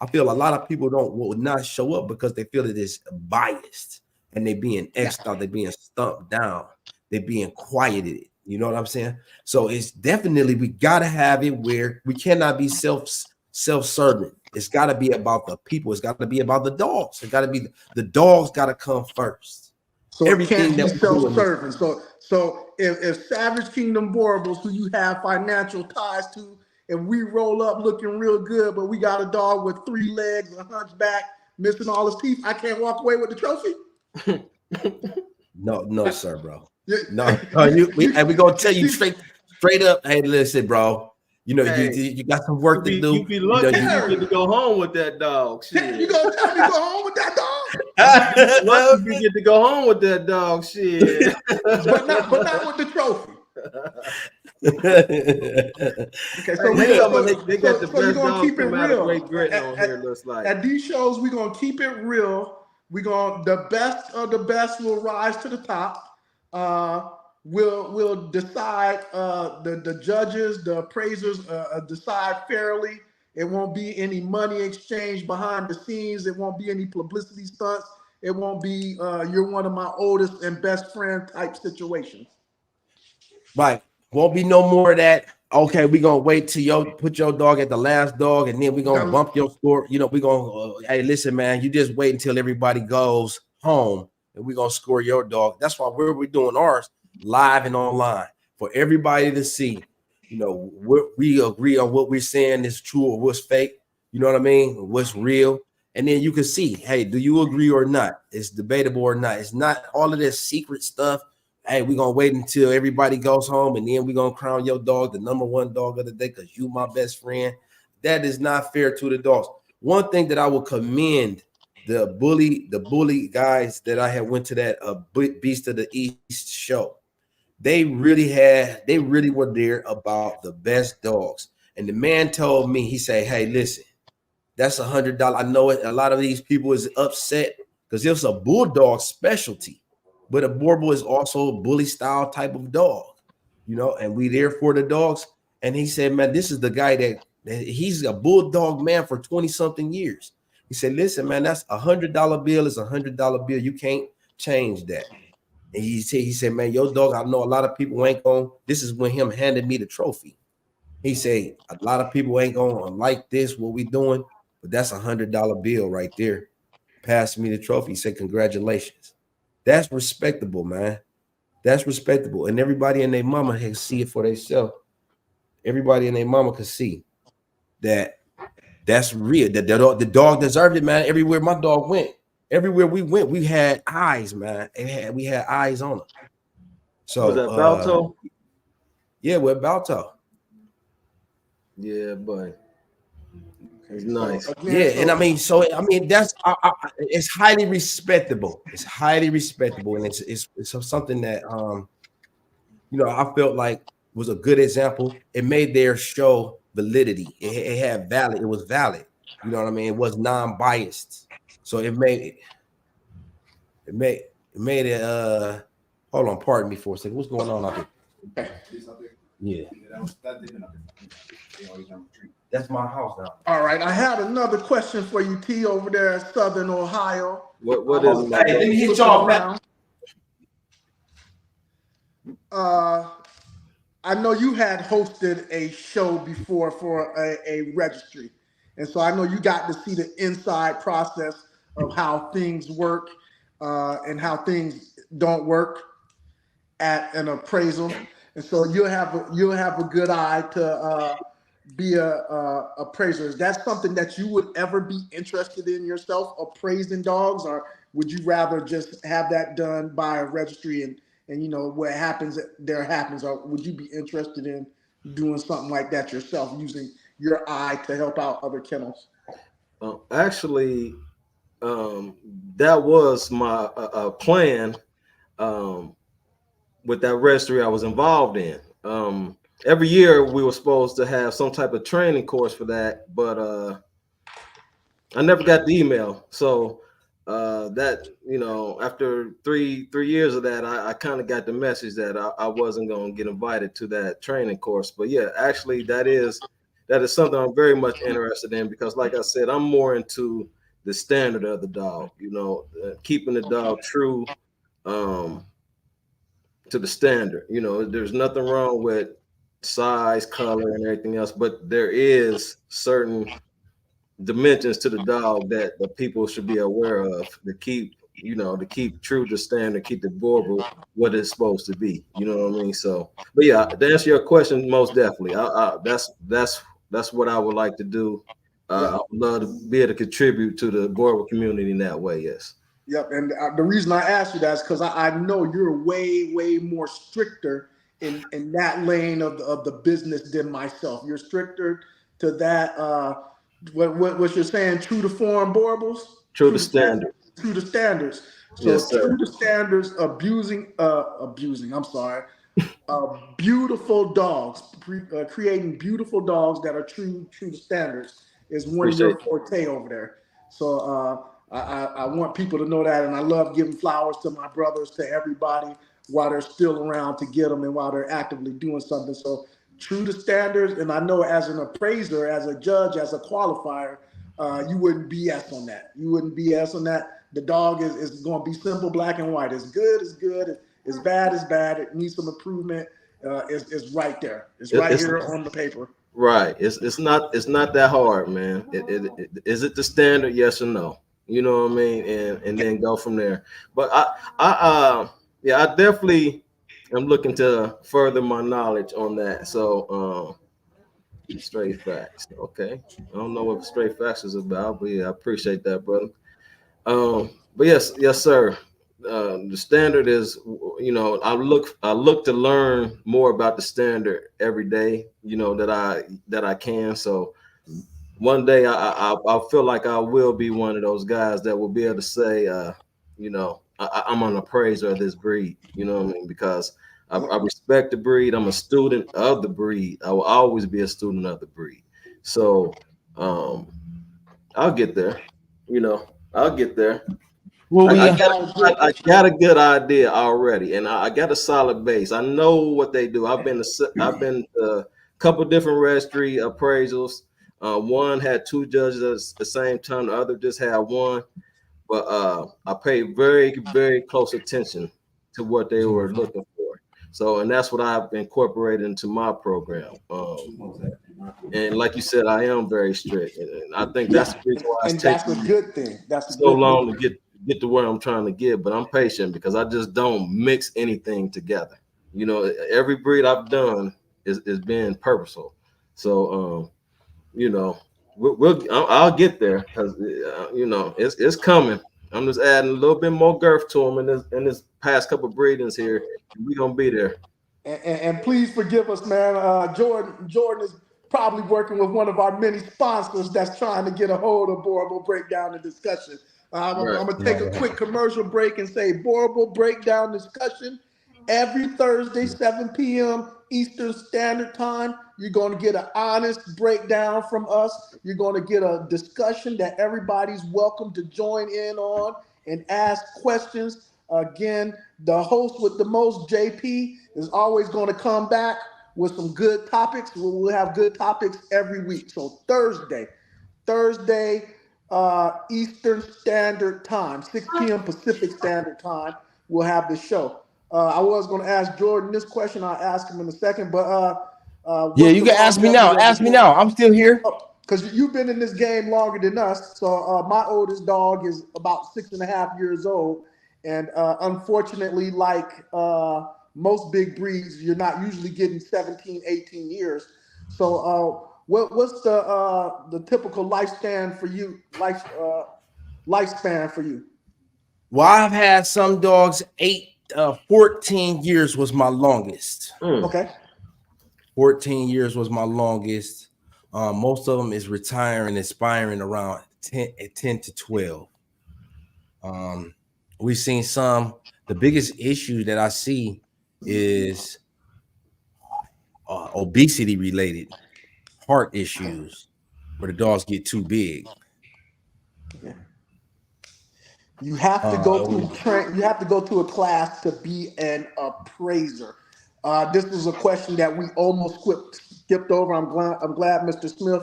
I feel a lot of people will not show up because they feel that it's biased and they're being X'd out, they're being stumped down, they're being quieted. You know what I'm saying? So it's definitely, we got to have it where we cannot be self-serving. It's got to be about the people. It's got to be about the dogs. It got to be the dogs got to come first. So everything that self-serving. So if Savage Kingdom Boerboels, who you have financial ties to, if we roll up looking real good, but we got a dog with 3 legs, a hunchback, missing all his teeth, I can't walk away with the trophy? No, sir, bro. No, we gonna tell you straight up. Hey, listen, bro. You know, you got some work to do. You be lucky you get to go home with that dog. Shit. You gonna tell me to go home with that dog? Lucky you get to go home with that dog. Shit. but not with the trophy. Okay, so they got the best dogs keep it real. Great grit on here, looks like. At these shows, we're gonna keep it real. The best of the best will rise to the top. We'll decide. The judges, the appraisers decide fairly. It won't be any money exchange behind the scenes. It won't be any publicity stunts. It won't be you're one of my oldest and best friend type situations. Right. Won't be no more of that. Okay, we're gonna wait till put your dog at the last dog, and then we're gonna bump your score. You know, we're gonna hey, listen, man, you just wait until everybody goes home, and we're gonna score your dog. That's why we're doing ours live and online for everybody to see. You know, we agree on what we're saying is true or what's fake. You know what I mean? What's real, and then you can see, hey, do you agree or not? It's debatable or not. It's not all of this secret stuff. Hey, we're going to wait until everybody goes home, and then we're going to crown your dog the #1 dog of the day because you my best friend. That is not fair to the dogs. One thing that I will commend the bully guys that I had went to that Beast of the East show. They really were there about the best dogs. And the man told me, he said, "Hey, listen, that's $100. I know it. A lot of these people is upset because it was a bulldog specialty, but a Boerboel is also a bully style type of dog, and we there for the dogs." And he said, "Man, this is the guy that he's a bulldog man for 20 something years." He said, "Listen, man, that's $100 bill is $100 bill. You can't change that." And he said, "Man, your dog, I know a lot of people ain't going." This is when him handed me the trophy. He said, "A lot of people ain't going to like this, what we doing, but that's $100 bill right there." Passed me the trophy. He said, "Congratulations." That's respectable, man. That's respectable. And everybody and their mama can see it for themselves. Everybody and their mama can see that that's real. That the dog deserved it, man. Everywhere my dog went, everywhere we went, we had eyes, man. We had eyes on him. Was So that Balto? yeah, we're Balto. Yeah, boy. It's So, nice. again, Yeah, and I mean, that's it's highly respectable. It's highly respectable, and it's something that I felt like was a good example. It made their show validity. It had valid. It was valid. You know what I mean? It was non-biased. So it made it. Hold on, pardon me for a second. What's going on out there? Yeah, that's my house now. all right, I had another question for you, T, over there in Southern Ohio. What is it? Hey, let me hit y'all back. I know you had hosted a show before for a registry. And so I know you got to see the inside process of how things work and how things don't work at an appraisal. And so you'll have a good eye to be a appraiser. Is that something that you would ever be interested in yourself, appraising dogs, or would you rather just have that done by a registry and what happens there happens, or would you be interested in doing something like that yourself, using your eye to help out other kennels? Actually, that was my plan with that registry I was involved in. Every year we were supposed to have some type of training course for that, but I never got the email. So that after three years of that, I kind of got the message that I wasn't going to get invited to that training course. But yeah, actually that is something I'm very much interested in, because like I said, I'm more into the standard of the dog, keeping the dog true to the standard. There's nothing wrong with size, color, and everything else, but there is certain dimensions to the dog that the people should be aware of to keep true to standard, keep the Boerboel what it's supposed to be. You know what I mean? So, but yeah, to answer your question, most definitely, that's what I would like to do. I would love to be able to contribute to the Boerboel community in that way. Yes. Yep, and the reason I asked you that is because I know you're way more stricter in that lane of the business than myself. You're stricter to that. What you're saying? True to form, Boerboels. True to standard. True to standards. So yes, sir. True to standards. Abusing. I'm sorry. Beautiful dogs. Creating beautiful dogs that are true to standards is one of your forte over there. So I want people to know that, and I love giving flowers to my brothers, to everybody while they're still around to get them and while they're actively doing something. So true to standards, and I know as an appraiser, as a judge, as a qualifier, you wouldn't BS on that. You wouldn't BS on that. The dog is going to be simple, black and white. It's good, it's good. It's bad, it's bad. It needs some improvement. It's right there. It's right here on the paper. Right. It's not that hard, man. Is it the standard? Yes or no? You know what I mean? And then go from there. But I definitely am looking to further my knowledge on that. So straight facts. Okay. I don't know what straight facts is about, but yeah, I appreciate that, brother. But yes, sir. The standard is, I look to learn more about the standard every day, that I can. So one day I feel like I will be one of those guys that will be able to say, you know, I'm an appraiser of this breed. You know what I mean? Because I respect the breed. I'm a student of the breed. I will always be a student of the breed. So I'll get there. You know, I'll get there. Well, I, we I got I got a good idea already, and I got a solid base. I know what they do. I've been to a couple different registry appraisals. One had two judges at the same time. The other just had one. But I paid very close attention to what they were looking for. So, and that's what I've incorporated into my program. And like you said, I am very strict, and I think that's Yeah, the reason why it's and that's a taking me good thing. That's a so good thing. long to get to where I'm trying to get. But I'm patient because I just don't mix anything together. You know, every breed I've done is being purposeful. So, you know, I'll get there because you know it's coming. I'm just adding a little bit more girth to them in this past couple breedings here. We're gonna be there. And please forgive us, man. Jordan is probably working with one of our many sponsors that's trying to get a hold of Boerboel Breakdown and Discussion. Right. I'm going to take a quick commercial break and say Boerboel Breakdown Discussion every Thursday, 7 p.m. Eastern Standard Time. You're going to get an honest breakdown from us. You're going to get a discussion that everybody's welcome to join in on and ask questions. Again, the host with the most, JP, is always going to come back with some good topics. We'll have good topics every week. So Thursday, Eastern Standard Time, 6 p.m. Pacific Standard Time, we'll have the show. I was going to ask Jordan this question. I'll ask him in a second, but yeah, what's you the can ask me now. longevity of the Ask me book? now. I'm still here. Because you've been in this game longer than us. So my oldest dog is about 6.5 years old. And unfortunately, like most big breeds, you're not usually getting 17, 18 years. So what's the typical lifespan for you? Lifespan for you? Well, I've had some dogs 14 years was my longest. Okay. 14 years was my longest. Most of them is retiring, expiring around 10 to 12. We've seen some. The biggest issue that I see is obesity related heart issues where the dogs get too big. Yeah. You have to go to You have to go to a class to be an appraiser. This was a question that we almost skipped over. I'm glad Mr. Smith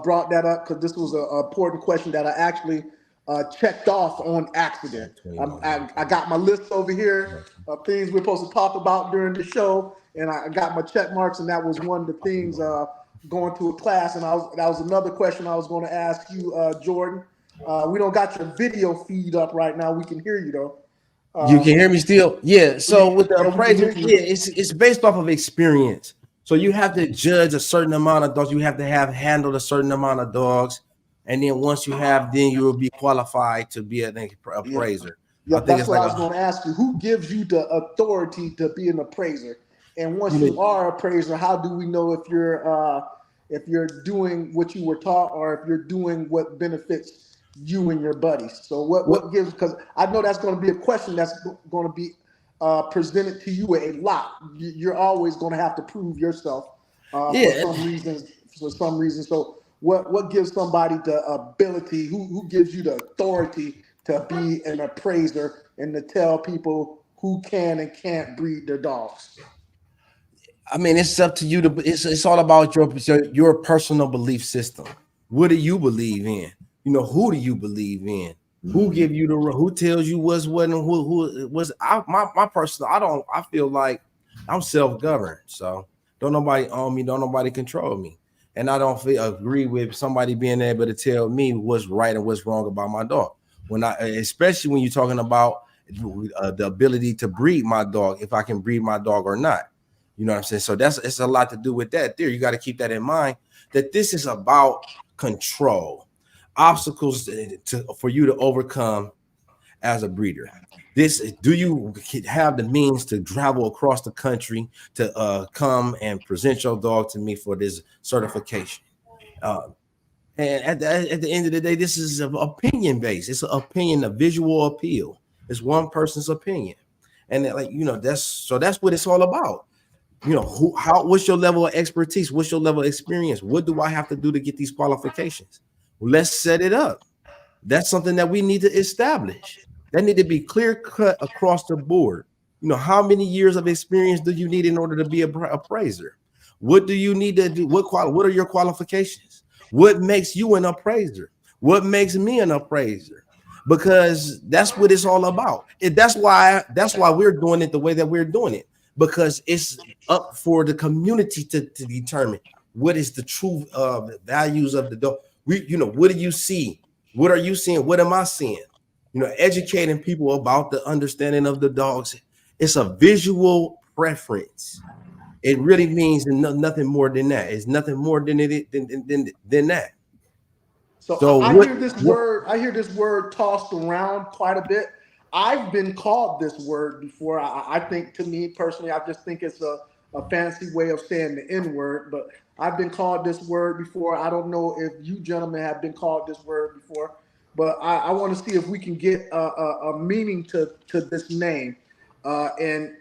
brought that up because this was an important question that I actually checked off on accident. I got my list over here of things we're supposed to talk about during the show, and I got my check marks, and that was one of the things going to a class. And that was another question I was going to ask you, Jordan. We don't got your video feed up right now. We can hear you though. You can hear me still? Yeah. So with the Yeah, we can appraiser, hear you. yeah, it's based off of experience. So you have to judge a certain amount of dogs. You have to have handled a certain amount of dogs, and then once you have, then you will be qualified to be an appraiser. Yeah, I think that's it's what like I was going to ask you. Who gives you the authority to be an appraiser? And once you are an appraiser, how do we know if you're doing what you were taught or if you're doing what benefits you and your buddies? So what gives? Because I know that's going to be a question that's going to be presented to you a lot. You're always going to have to prove yourself for some reasons. So what gives somebody the ability? Who gives you the authority to be an appraiser and to tell people who can and can't breed their dogs? I mean, it's up to you to. It's all about your personal belief system. What do you believe in? You know, who do you believe in? Who give you who tells you what's what and who was my personal. I feel like I'm self-governed, so don't nobody own me, don't nobody control me, and I don't agree with somebody being able to tell me what's right and what's wrong about my dog. Especially when you're talking about the ability to breed my dog, if I can breed my dog or not. You know what I'm saying? So it's a lot to do with that there. You got to keep that in mind that this is about control, obstacles for you to overcome as a breeder. Do you have the means to travel across the country to come and present your dog to me for this certification? And at the end of the day, this is an opinion based. It's an opinion, a visual appeal. It's one person's opinion, and like that's what it's all about. What's your level of expertise? What's your level of experience? What do I have to do to get these qualifications? Well, let's set it up. That's something that we need to establish. That need to be clear cut across the board. How many years of experience do you need in order to be a appraiser? What do you need to do? What are your qualifications? What makes you an appraiser? What makes me an appraiser? Because that's what it's all about. That's why we're doing it the way that we're doing it, because it's up for the community to determine what is the true values of the dog. What do you see? What are you seeing? What am I seeing? Educating people about the understanding of the dogs. It's a visual preference. It really means nothing more than that. It's nothing more than that. So I hear this word. I hear this word tossed around quite a bit. I've been called this word before. I think, to me personally, I just think it's a fancy way of saying the N word. But I've been called this word before. I don't know if you gentlemen have been called this word before, but I want to see if we can get a meaning to this name, and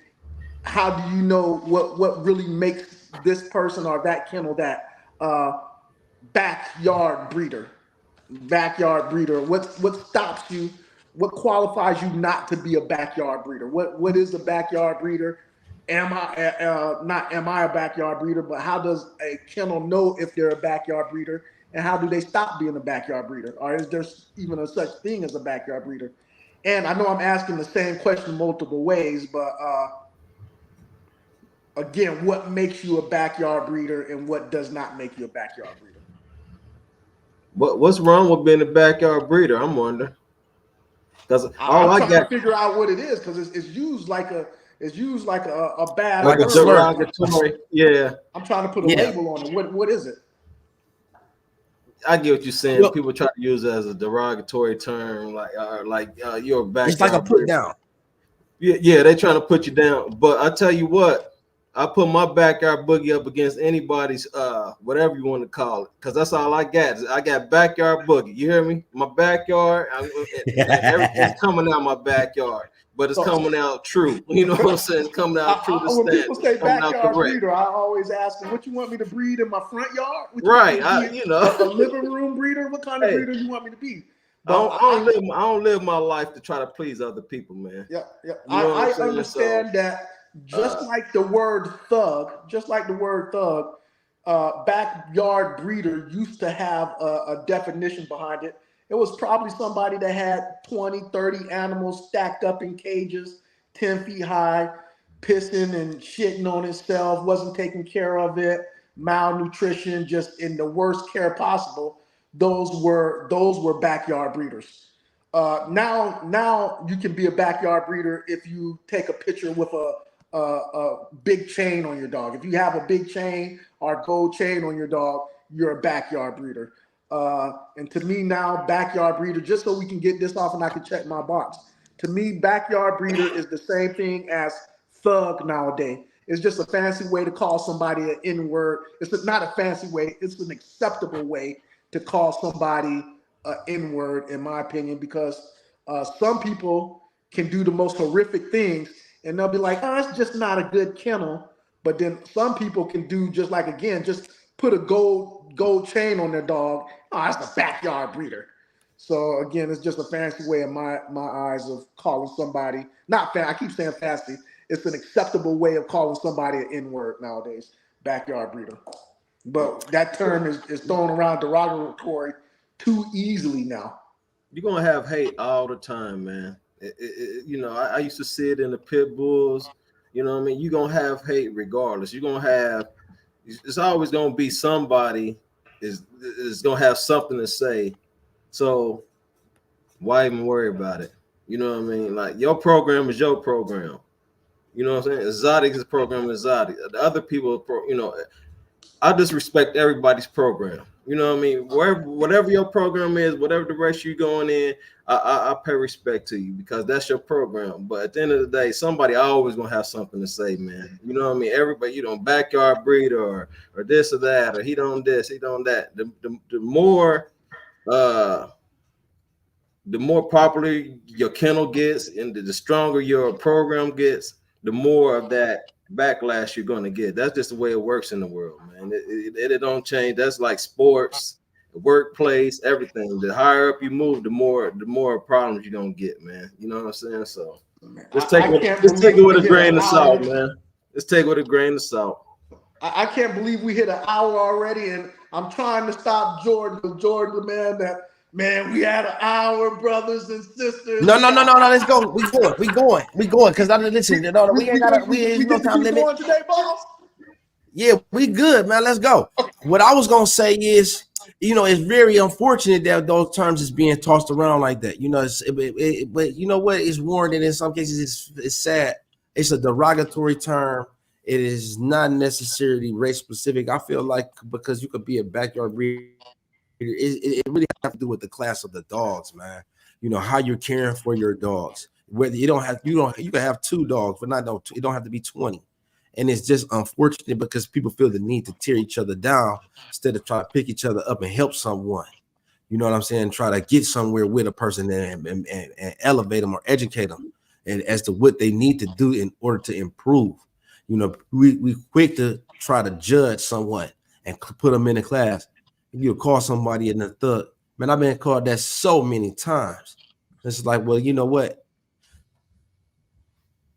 how do you know what really makes this person or that kennel that backyard breeder? Backyard breeder. What stops you? What qualifies you not to be a backyard breeder? What is a backyard breeder? Am I not? Am I a backyard breeder? But how does a kennel know if they're a backyard breeder? And how do they stop being a backyard breeder? Or is there even a such thing as a backyard breeder? And I know I'm asking the same question multiple ways, but again, what makes you a backyard breeder and what does not make you a backyard breeder? What's wrong with being a backyard breeder? I'm wondering. Because I'm trying to figure out what it is, because it's used like a bad like word. a derogatory. Yeah. I'm trying to put a label on it. What is it? I get what you're saying. People try to use it as a derogatory term, like you're a backyard. It's like a put down. Yeah, they're trying to put you down. But I tell you what, I put my backyard boogie up against anybody's whatever you want to call it, because that's all I got. I got backyard boogie. You hear me? My backyard, everything's coming out my backyard, but it's coming out true. You know what I'm saying? It's coming out true. When people say backyard breeder, I always ask them, "What you want me to breed in my front yard?" Right? A living room breeder. What kind of breeder you want me to be? I don't live my life to try to please other people, man. Yeah. I understand that. Just like the word thug, backyard breeder used to have a definition behind it. It was probably somebody that had 20, 30 animals stacked up in cages, 10 feet high, pissing and shitting on itself, wasn't taking care of it, malnutrition, just in the worst care possible. Those were backyard breeders. Now you can be a backyard breeder if you take a picture with a big chain on your dog. If you have a big chain or gold chain on your dog, you're a backyard breeder. And to me now, backyard breeder, just so we can get this off and I can check my box. To me, backyard breeder is the same thing as thug nowadays. It's just a fancy way to call somebody an N-word. It's not a fancy way. It's an acceptable way to call somebody an N-word, in my opinion, because some people can do the most horrific things and they'll be like, oh, it's just not a good kennel. But then some people can do just put a gold chain on their dog. Oh, that's a backyard breeder. So again, it's just a fancy way in my eyes of calling somebody, I keep saying fancy. It's an acceptable way of calling somebody an N-word nowadays, backyard breeder. But that term is thrown around derogatory too easily now. You're going to have hate all the time, man. I used to see it in the pit bulls. You know what I mean? You're going to have hate regardless. It's always going to be somebody is going to have something to say. So why even worry about it? You know what I mean? Like, your program is your program. You know what I'm saying? Exotic's program is exotic. The other people, I just respect everybody's program. You know what I mean? Whatever your program is, whatever direction you're going in, I pay respect to you because that's your program. But at the end of the day, somebody always gonna have something to say, man. You know what I mean? Everybody, backyard breeder or this or that, or he don't this, he don't that. Uh the more popular your kennel gets and the stronger your program gets, the more of that backlash you're going to get. That's just the way it works in the world, man. It don't change. That's like sports, workplace, everything. The higher up you move, the more problems you're going to get, man. You know what I'm saying? So just take it with a grain of salt, man. Just take it with a grain of salt. I can't believe we hit an hour already, and I'm trying to stop Jordan. Jordan, man, we had an hour, brothers and sisters. No. Let's go. We going. Cause I listen. We ain't no time limit. Going today, boss? Yeah, we good, man. Let's go. What I was gonna say is, it's very unfortunate that those terms is being tossed around like that. But you know what? It's warranted in some cases. It's sad. It's a derogatory term. It is not necessarily race specific. I feel like because you could be a backyard breeder, it really has to do with the class of the dogs, man. How you're caring for your dogs. Whether you can have 2 dogs, but it don't have to be 20. And it's just unfortunate because people feel the need to tear each other down instead of try to pick each other up and help someone. You know what I'm saying? Try to get somewhere with a person and elevate them or educate them and as to what they need to do in order to improve. We quick to try to judge someone and put them in a class. You call somebody in the thug. Man, I've been called that so many times. It's like, well, you know what?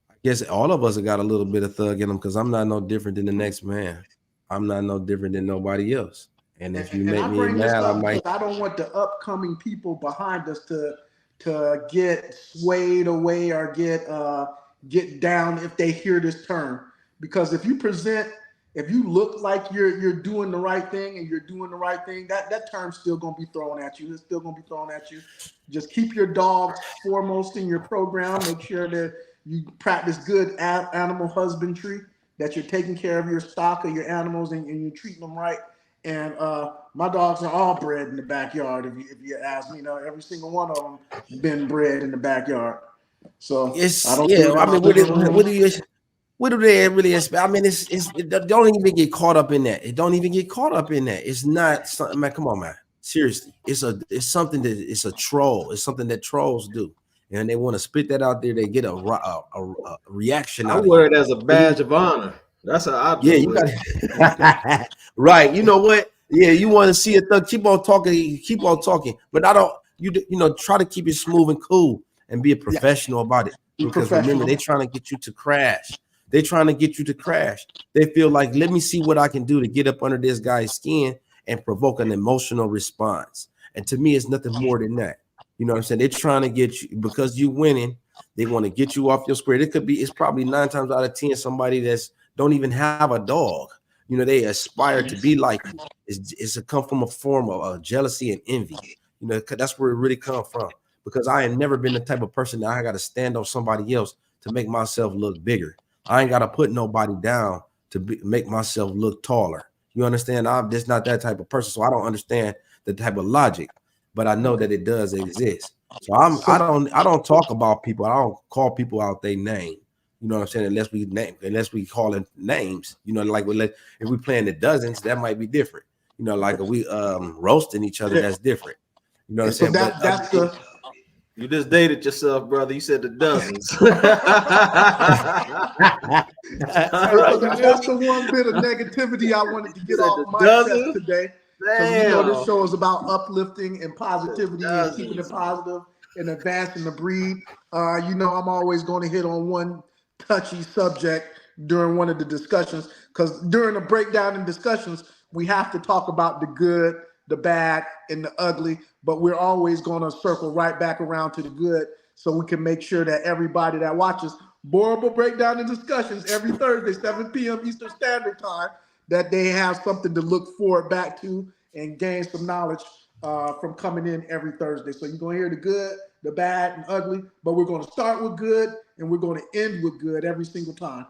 I guess all of us have got a little bit of thug in them because I'm not no different than the next man. I'm not no different than nobody else. And if you make me mad, I don't want the upcoming people behind us to get swayed away or get down if they hear this term. Because if you look like you're doing the right thing and you're doing the right thing, that term's still gonna be thrown at you. It's still gonna be thrown at you. Just keep your dogs foremost in your program. Make sure that you practice good animal husbandry, that you're taking care of your stock of your animals and you're treating them right. And my dogs are all bred in the backyard. If you ask me, every single one of them been bred in the backyard. So what do they really expect? I mean, don't even get caught up in that. It don't even get caught up in that. It's not something, man. Come on, man. Seriously, it's something that it's a troll. It's something that trolls do, and they want to spit that out there. They get a reaction. I wear it as a badge of honor. That's how I do. Yeah, you got right. You know what? Yeah, you want to see a thug? Keep on talking. But I don't. Try to keep it smooth and cool and be a professional about it. Because remember, they're trying to get you to crash. They're trying to get you to crash. They feel like, let me see what I can do to get up under this guy's skin and provoke an emotional response. And to me, it's nothing more than that. You know what I'm saying? They're trying to get you because you're winning. They want to get you off your square. It's probably 9 times out of 10 somebody that's don't even have a dog. They aspire to be like you. It's a come from a form of jealousy and envy. That's where it really comes from. Because I ain't never been the type of person that I got to stand on somebody else to make myself look bigger. I ain't got to put nobody down to make myself look taller. You understand? I'm just not that type of person. So I don't understand the type of logic, but I know that it does exist. So I don't talk about people. I don't call people out their name. You know what I'm saying? Unless we call it names, like if we playing the dozens, that might be different. Like if we roasting each other, that's different. You know what I'm saying? You just dated yourself, brother. You said the dozens. That's the one bit of negativity I wanted to get off my chest today. Because this show is about uplifting and positivity and keeping it positive and advancing the breed. I'm always going to hit on one touchy subject during one of the discussions, because during the breakdown and discussions, we have to talk about the good, the bad, and the ugly, but we're always going to circle right back around to the good so we can make sure that everybody that watches Boerboel Breakdown and Discussions every Thursday, 7 p.m. Eastern Standard Time, that they have something to look forward back to and gain some knowledge from coming in every Thursday. So you're going to hear the good, the bad, and ugly, but we're going to start with good and we're going to end with good every single time.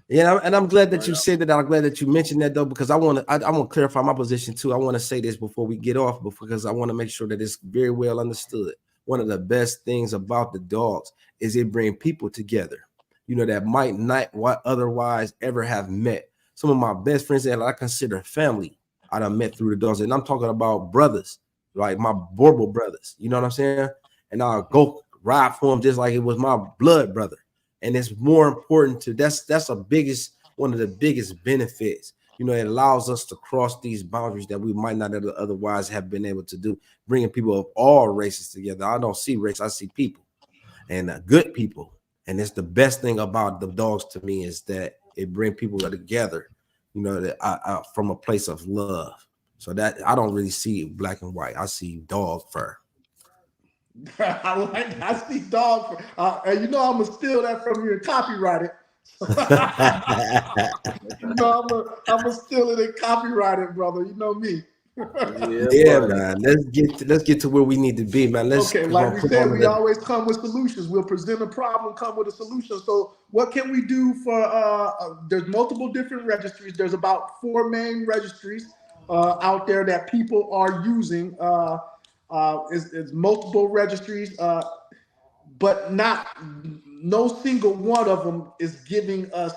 Yeah, and I'm glad that you said that. I'm glad that you mentioned that though, because I want to clarify my position too. I want to say this before we get off, because I want to make sure that it's very well understood. One of the best things about the dogs is it bring people together, that might not otherwise ever have met. Some of my best friends that I consider family, I done met through the dogs, and I'm talking about brothers, like my Boerboel brothers. You know what I'm saying? And I'll go ride for them just like it was my blood brother. And it's more important to that's one of the biggest benefits. It allows us to cross these boundaries that we might not otherwise have been able to do, bringing people of all races together. I don't see race, I see people, and good people. And it's the best thing about the dogs to me is that it brings people together, that from a place of love. So that I don't really see black and white. I see dog fur. I see dog. And I'm gonna steal that from you and copyright it. I'm gonna steal it and copyright it, brother. You know me. Yeah, man. Let's get to where we need to be, man. Okay, like we said, we always come with solutions. We'll present a problem, come with a solution. So, what can we do for? There's multiple different registries. There's about 4 main registries out there that people are using. It's multiple registries, but no single one of them is giving us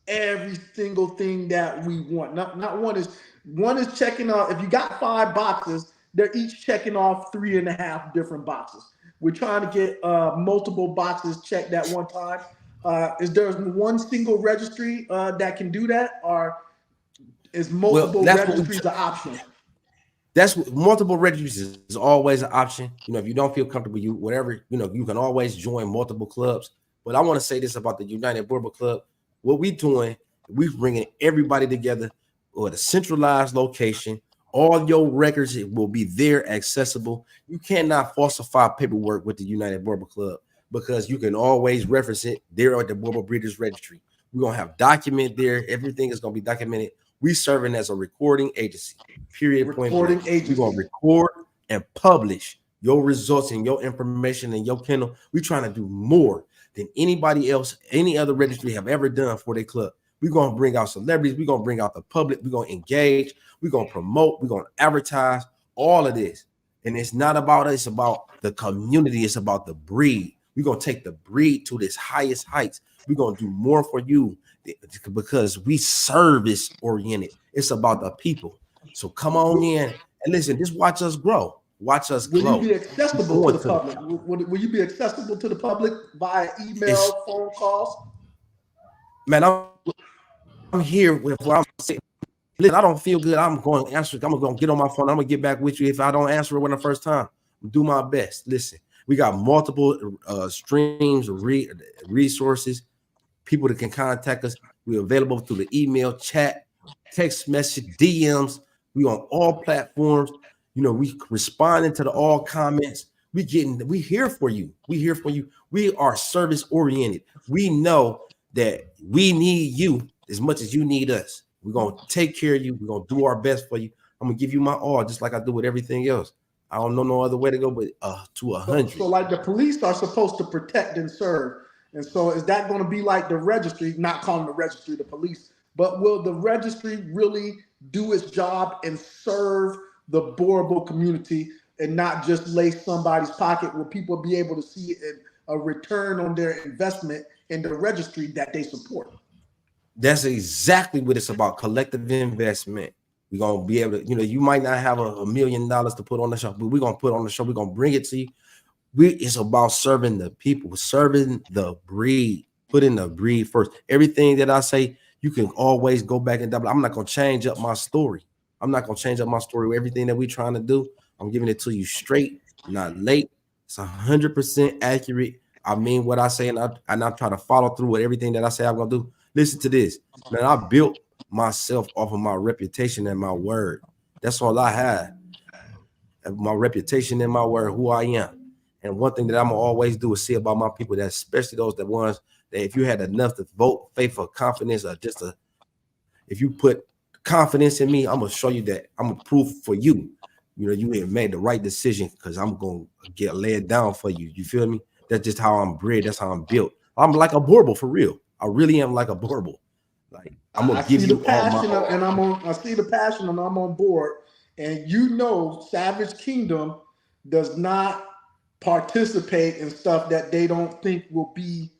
every single thing that we want. Not one is checking off. If you got 5 boxes, they're each checking off 3.5 different boxes. We're trying to get multiple boxes checked at one time. Is there one single registry that can do that, or is multiple registries an option? That's what multiple registries is always an option. If you don't feel comfortable, you can always join multiple clubs. But I want to say this about the United Boerboel Club. What we're doing, we're bringing everybody together at a centralized location. All your records will be there, accessible. You cannot falsify paperwork with the United Boerboel Club because you can always reference it there at the Boerboel Breeders Registry. We're going to have document there. Everything is going to be documented. We serving as a recording agency. Period. Recording agency. We're gonna record and publish your results and your information and your kennel. We're trying to do more than anybody else, any other registry have ever done for their club. We're gonna bring out celebrities. We're gonna bring out the public. We're gonna engage. We're gonna promote. We're gonna advertise all of this. And it's not about us. It's about the community. It's about the breed. We're gonna take the breed to this highest heights. We're gonna do more for you because we service oriented. It's about the people. So come on in and listen. Just watch us grow. Watch us grow. Will you be accessible to the public? Will you be accessible to the public via email, phone calls? Man, I'm here with what I'm saying. Listen, I don't feel good. I'm going to answer. I'm going to get on my phone. I'm going to get back with you. If I don't answer it when the first time, do my best. Listen, we got multiple streams, resources, people that can contact us. We're available through the email, chat, text message, DMs. We on all platforms. We responding to all comments. We here for you. We here for you. We are service oriented. We know that we need you as much as you need us. We're going to take care of you. We're going to do our best for you. I'm going to give you my all, just like I do with everything else. I don't know no other way to go but to 100. So like the police are supposed to protect and serve. And so is that going to be like the registry, not calling the registry the police, but will the registry really do its job and serve the Boerboel community and not just lace somebody's pocket? Will people be able to see a return on their investment in the registry that they support? That's exactly what it's about, collective investment. We're going to be able to, you might not have $1 million to put on the show, but we're going to put on the show. We're going to bring it to you. It's about serving the people, serving the breed, putting the breed first. Everything that I say, you can always go back and double. I'm not going to change up my story. Everything that we're trying to do, I'm giving it to you straight, not late. It's 100% accurate. I mean what I say, and I try to follow through with everything that I say I'm going to do. Listen to this. Man, I built myself off of my reputation and my word. That's all I had. My reputation and my word, who I am. And one thing that I'm gonna always do is see about my people, that especially those that ones that if you had enough to vote, faith, or confidence, or if you put confidence in me, I'm gonna show you that I'm gonna prove for you. You have made the right decision because I'm gonna get laid down for you. You feel me? That's just how I'm bred. That's how I'm built. I'm like a Boerboel for real. I really am like a Boerboel. Like I'm gonna I give see the you all my passion, and I see the passion, and I'm on board. And Savage Kingdom does not participate in stuff that they don't think will be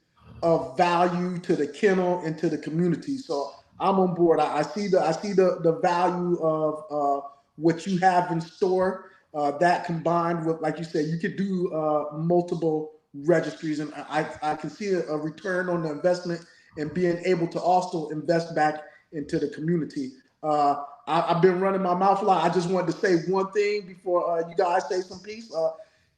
of value to the kennel and to the community. So I'm on board. I see the value of what you have in store. That combined with, like you said, you could do multiple registries, and I can see a return on the investment and being able to also invest back into the community. I've been running my mouth a lot. I just wanted to say one thing before you guys say some piece.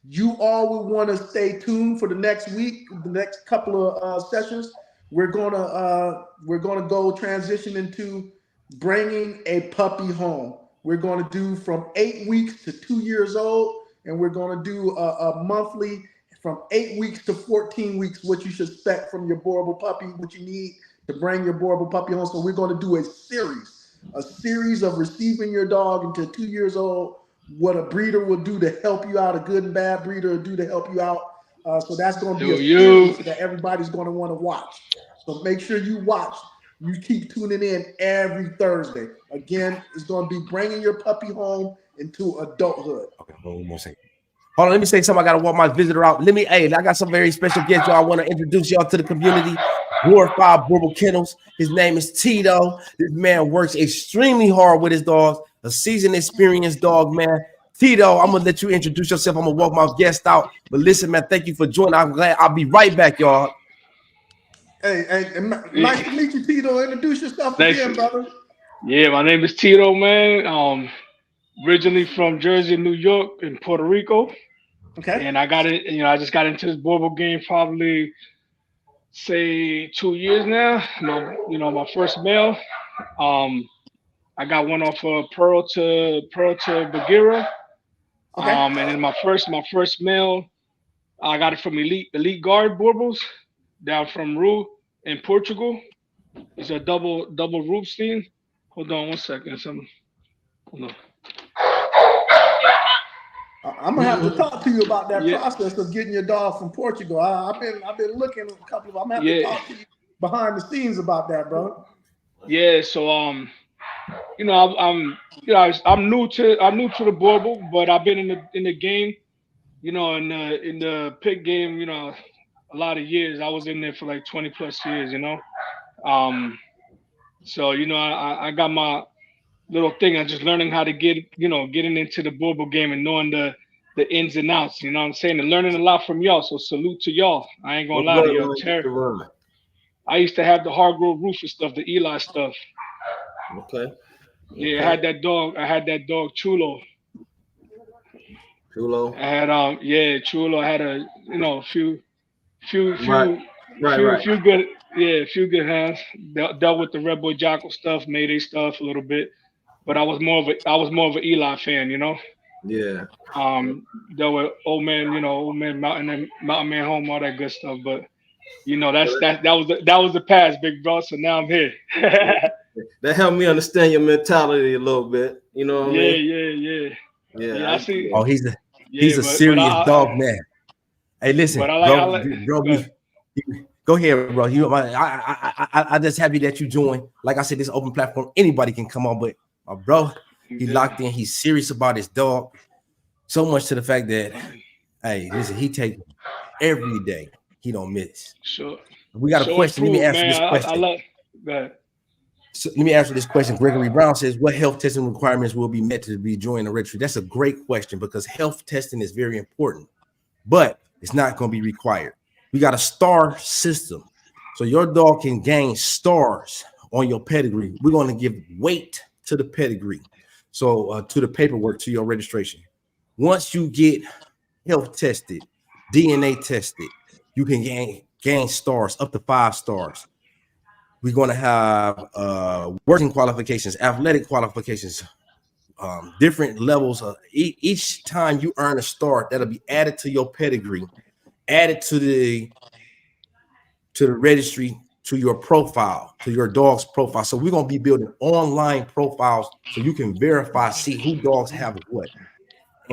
You all will want to stay tuned for the next week, the next couple of sessions. We're gonna go transition into bringing a puppy home. We're going to do from 8 weeks to 2 years old, and we're going to do a monthly from 8 weeks to 14 weeks, what you should expect from your Boerboel puppy, what you need to bring your Boerboel puppy home. So we're going to do a series of receiving your dog until 2 years old, what a breeder will do to help you out, a good and bad breeder will do to help you out. So that's going to be a series that everybody's going to want to watch. So make sure you watch. You keep tuning in every Thursday. Again, it's going to be bringing your puppy home into adulthood. Okay, hold on a second. Hold on, let me say something. I gotta walk my visitor out. I got some very special guests, y'all. I want to introduce y'all to the community. Glorified Boerboel Kennels. His name is Tito. This man works extremely hard with his dogs. A seasoned, experienced dog, man. Tito, I'm gonna let you introduce yourself. I'm gonna walk my guest out. But listen, man, thank you for joining. I'm glad. I'll be right back, y'all. Hey, nice to meet you, Tito. Introduce yourself again, brother. Yeah, my name is Tito, man. Originally from Jersey, New York, and Puerto Rico. Okay. And I got it, I just got into this Boerboel game probably say 2 years now. My first male. I got one off of Pearl to Bagheera. Okay. And then my first male, I got it from Elite Guard Boerboels down from Ru in Portugal. It's a double Rubinstein. Hold on one second. Hold on. I'm gonna have to talk to you about that process of getting your dog from Portugal. I've been looking a couple of. I'm gonna have to talk to you behind the scenes about that, bro. Yeah. So I'm new to the Boerboel, but I've been in the game, in the pig game, a lot of years. I was in there for like 20 plus years, So I got my little thing. I'm just learning how to getting into the Boerboel game and knowing the ins and outs. You know what I'm saying? And learning a lot from y'all. So salute to y'all. I ain't gonna lie to y'all. I used to have the Hargrove Rufus stuff, the Eli stuff. Okay. Yeah, I had that dog Chulo. Chulo. I had Chulo. I had a few good hands. Dealt with the Red Boy Jocko stuff, Mayday stuff a little bit, but I was more of an Eli fan, Yeah. Dealt with old man Mountain Man Home, all that good stuff. But that was the past, big bro. So now I'm here. That helped me understand your mentality a little bit. You know what I mean? Yeah. I see. Oh, he's a serious dog man. Hey, listen, go ahead, bro. I just happy that you joined. Like I said, this open platform, anybody can come on, but my bro, he locked in. He's serious about his dog. So much to the fact that, hey, listen, he take every day. He don't miss. Sure. We got a question. Let me answer this question. I love that. So let me answer this question. Gregory Brown says, what health testing requirements will be met to be joined the registry? That's a great question because health testing is very important, but it's not going to be required. We got a star system. So your dog can gain stars on your pedigree. We're going to give weight to the pedigree. So to the paperwork, to your registration. Once you get health tested, DNA tested, you can gain stars up to 5 stars. We're going to have working qualifications, athletic qualifications, different levels. Each time you earn a star, that'll be added to your pedigree, added to the registry, to your profile, to your dog's profile. So we're going to be building online profiles so you can verify, see who dogs have what.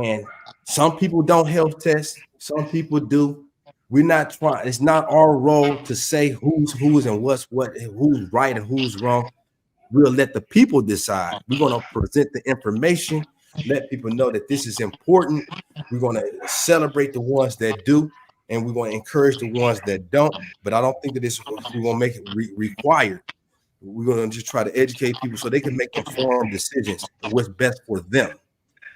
And some people don't health test, some people do. We're not trying. It's not our role to say who's and what's what, who's right and who's wrong. We'll let the people decide. We're going to present the information, let people know that this is important. We're going to celebrate the ones that do, and we're going to encourage the ones that don't. But I don't think that we're going to make it required. We're going to just try to educate people so they can make informed decisions on what's best for them.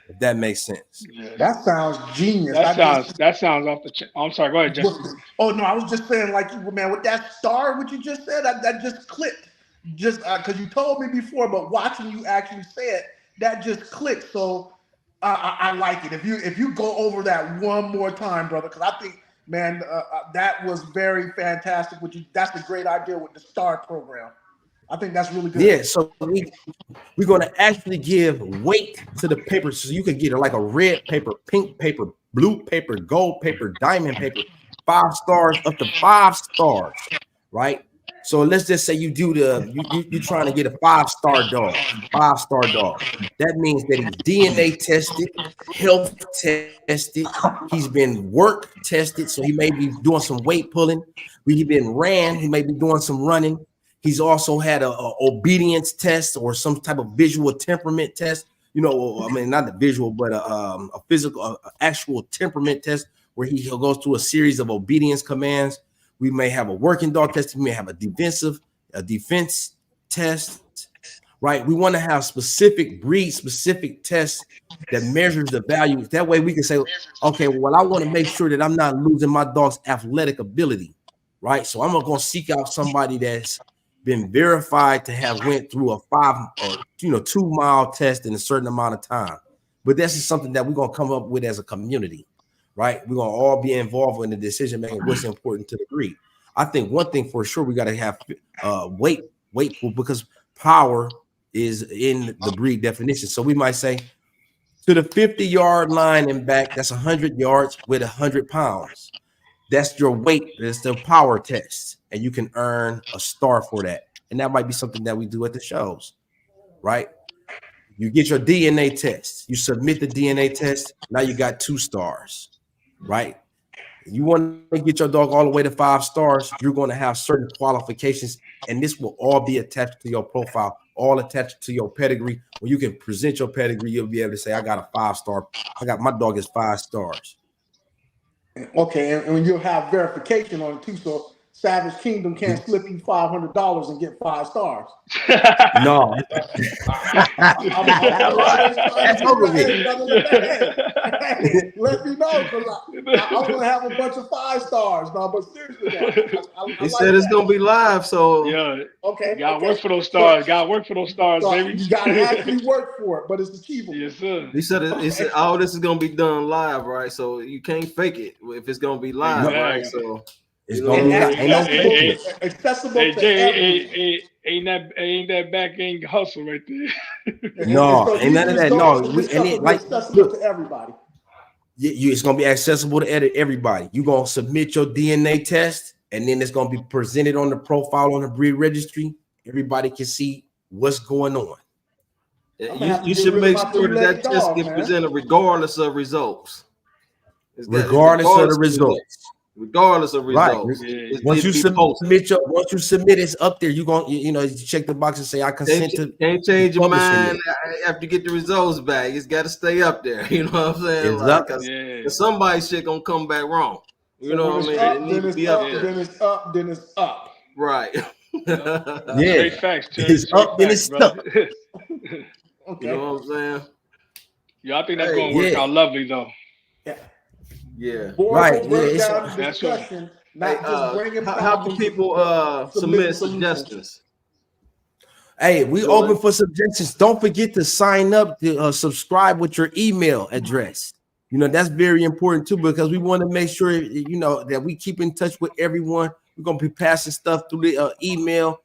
If that makes sense. Yeah. That sounds genius. That sounds off the chain. I'm sorry. Go ahead, Justin. Oh no, I was just saying, like, man, with that star, what you just said, that just clicked. Just because you told me before, but watching you actually say it, that just clicked. So I like it. If you go over that one more time, brother, because I think, man, that was very fantastic. That's a great idea with the star program. I think that's really good. Yeah, so we're going to actually give weight to the paper, so you can get it like a red paper, pink paper, blue paper, gold paper, diamond paper, 5 stars up to 5 stars, right? So let's just say you do you're trying to get a 5-star dog, 5-star dog. That means that he's DNA tested, health tested, he's been work tested, so he may be doing some weight pulling. He's been ran, he may be doing some running. He's also had a obedience test or some type of visual temperament test. You know, I mean, not the visual, but a physical, actual temperament test where he goes through a series of obedience commands. We may have a working dog test. We may have a defense test, right? We want to have specific breed-specific tests that measures the value. That way we can say, okay, well, I want to make sure that I'm not losing my dog's athletic ability, right? So I'm going to seek out somebody that's been verified to have went through a 2-mile test in a certain amount of time. But this is something that we're going to come up with as a community, right? We're going to all be involved in the decision making, what's important to the breed. I think one thing for sure, we got to have weight because power is in the breed definition. So we might say to the 50-yard line and back, that's 100 yards with 100 pounds. That's your weight. That's the power test. And you can earn a star for that. And that might be something that we do at the shows, right? You get your DNA test. You submit the DNA test. Now you got 2 stars, right? You want to get your dog all the way to 5 stars, you're going to have certain qualifications, and this will all be attached to your profile, all attached to your pedigree. When you can present your pedigree, you'll be able to say, I got a 5-star. My dog is 5 stars. Okay, and you'll have verification on it too. So Savage Kingdom can't slip you $500 and get 5 stars. No. That's over with. Let me know, because I'm gonna have a bunch of 5 stars now. But seriously, he said it's gonna be live, so yeah. Okay. Gotta work for those stars. Gotta work for those stars, So baby. you gotta actually work for it, but it's achievable. Yes, sir. he said all this is gonna be done live, right? So you can't fake it if it's gonna be live, right? So it's gonna be accessible Hey, to Jay, ain't that back end hustle right there? No, ain't none of that. No, accessible to everybody. It's gonna be accessible to everybody. You're gonna submit your DNA test, and then it's gonna be presented on the profile on the breed registry. Everybody can see what's going on. You should make sure that test gets presented regardless of results. Regardless of the results. Regardless of results. Right. Once you submit, it's up there. You check the box and say I consent to. Can't change your mind after you get the results back. It's got to stay up there. You know what I'm saying? Because somebody's shit gonna come back wrong. You know what I mean? It needs to be up there. Then it's up. Then it's up. Right. Straight facts. It's up. Then it's stuck. Okay. You know what I'm saying? Yeah, I think that's gonna work out lovely though. Yeah. Right. That's discussion, not just bringing how can people submit suggestions? Hey, we open for suggestions. Don't forget to sign up to subscribe with your email address. That's very important too, because we want to make sure that we keep in touch with everyone. We're gonna be passing stuff through the email,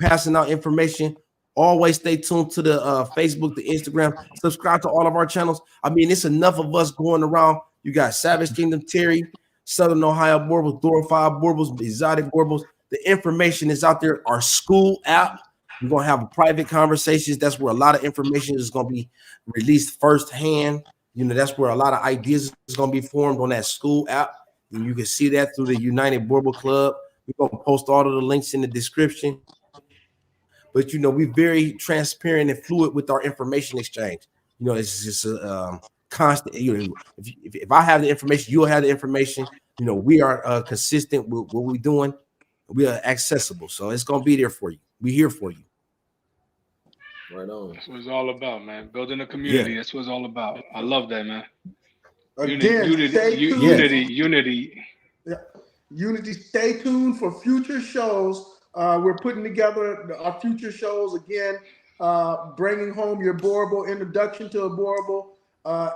passing out information. Always stay tuned to the Facebook, the Instagram. Subscribe to all of our channels. I mean, it's enough of us going around. You got Savage Kingdom Terry, Southern Ohio Boerboel, Thorified Boerboels, exotic Boerboels. The information is out there. Our school app, we're going to have private conversations. That's where a lot of information is going to be released firsthand. That's where a lot of ideas is going to be formed on that school app. And you can see that through the United Boerboel Club. We're going to post all of the links in the description. But, we're very transparent and fluid with our information exchange. It's just a constant. If I have the information, you'll have the information. We are consistent with what we're doing. We are accessible. So it's going to be there for you. We're here for you. Right on. That's what it's all about, man. Building a community. That's what it's all about. I love that, man. Again, stay tuned. Unity. Yeah. Unity, stay tuned for future shows. We're putting together our future shows again, bringing home your Boerboel, introduction to a Boerboel,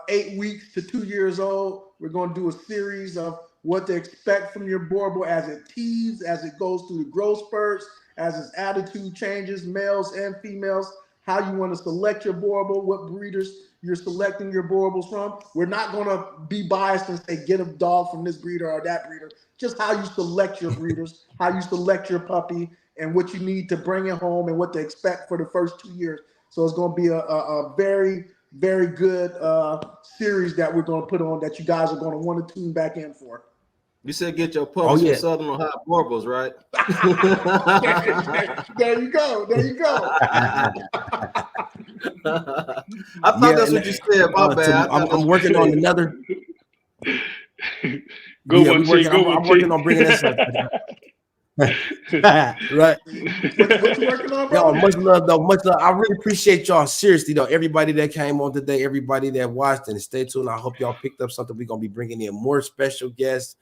8 weeks to 2 years old. We're going to do a series of what to expect from your Boerboel as it teases, as it goes through the growth spurts, as its attitude changes, males and females, how you want to select your Boerboel, what breeders you're selecting your Boerboels from. We're not going to be biased and say, get a dog from this breeder or that breeder. Just how you select your breeders, how you select your puppy, and what you need to bring it home and what to expect for the first 2 years. So it's going to be a very, very good series that we're going to put on that you guys are going to want to tune back in for. You said get your puppies from Southern Ohio Boerboels, right? There you go. There you go. I thought that's what you said. My bad. I'm working on another. Go on, I'm working on bringing this up. Right. What you working on, bro? Yo, much love, though. Much love. I really appreciate y'all. Seriously, though, everybody that came on today, everybody that watched, and stay tuned. I hope y'all picked up something. We're going to be bringing in more special guests,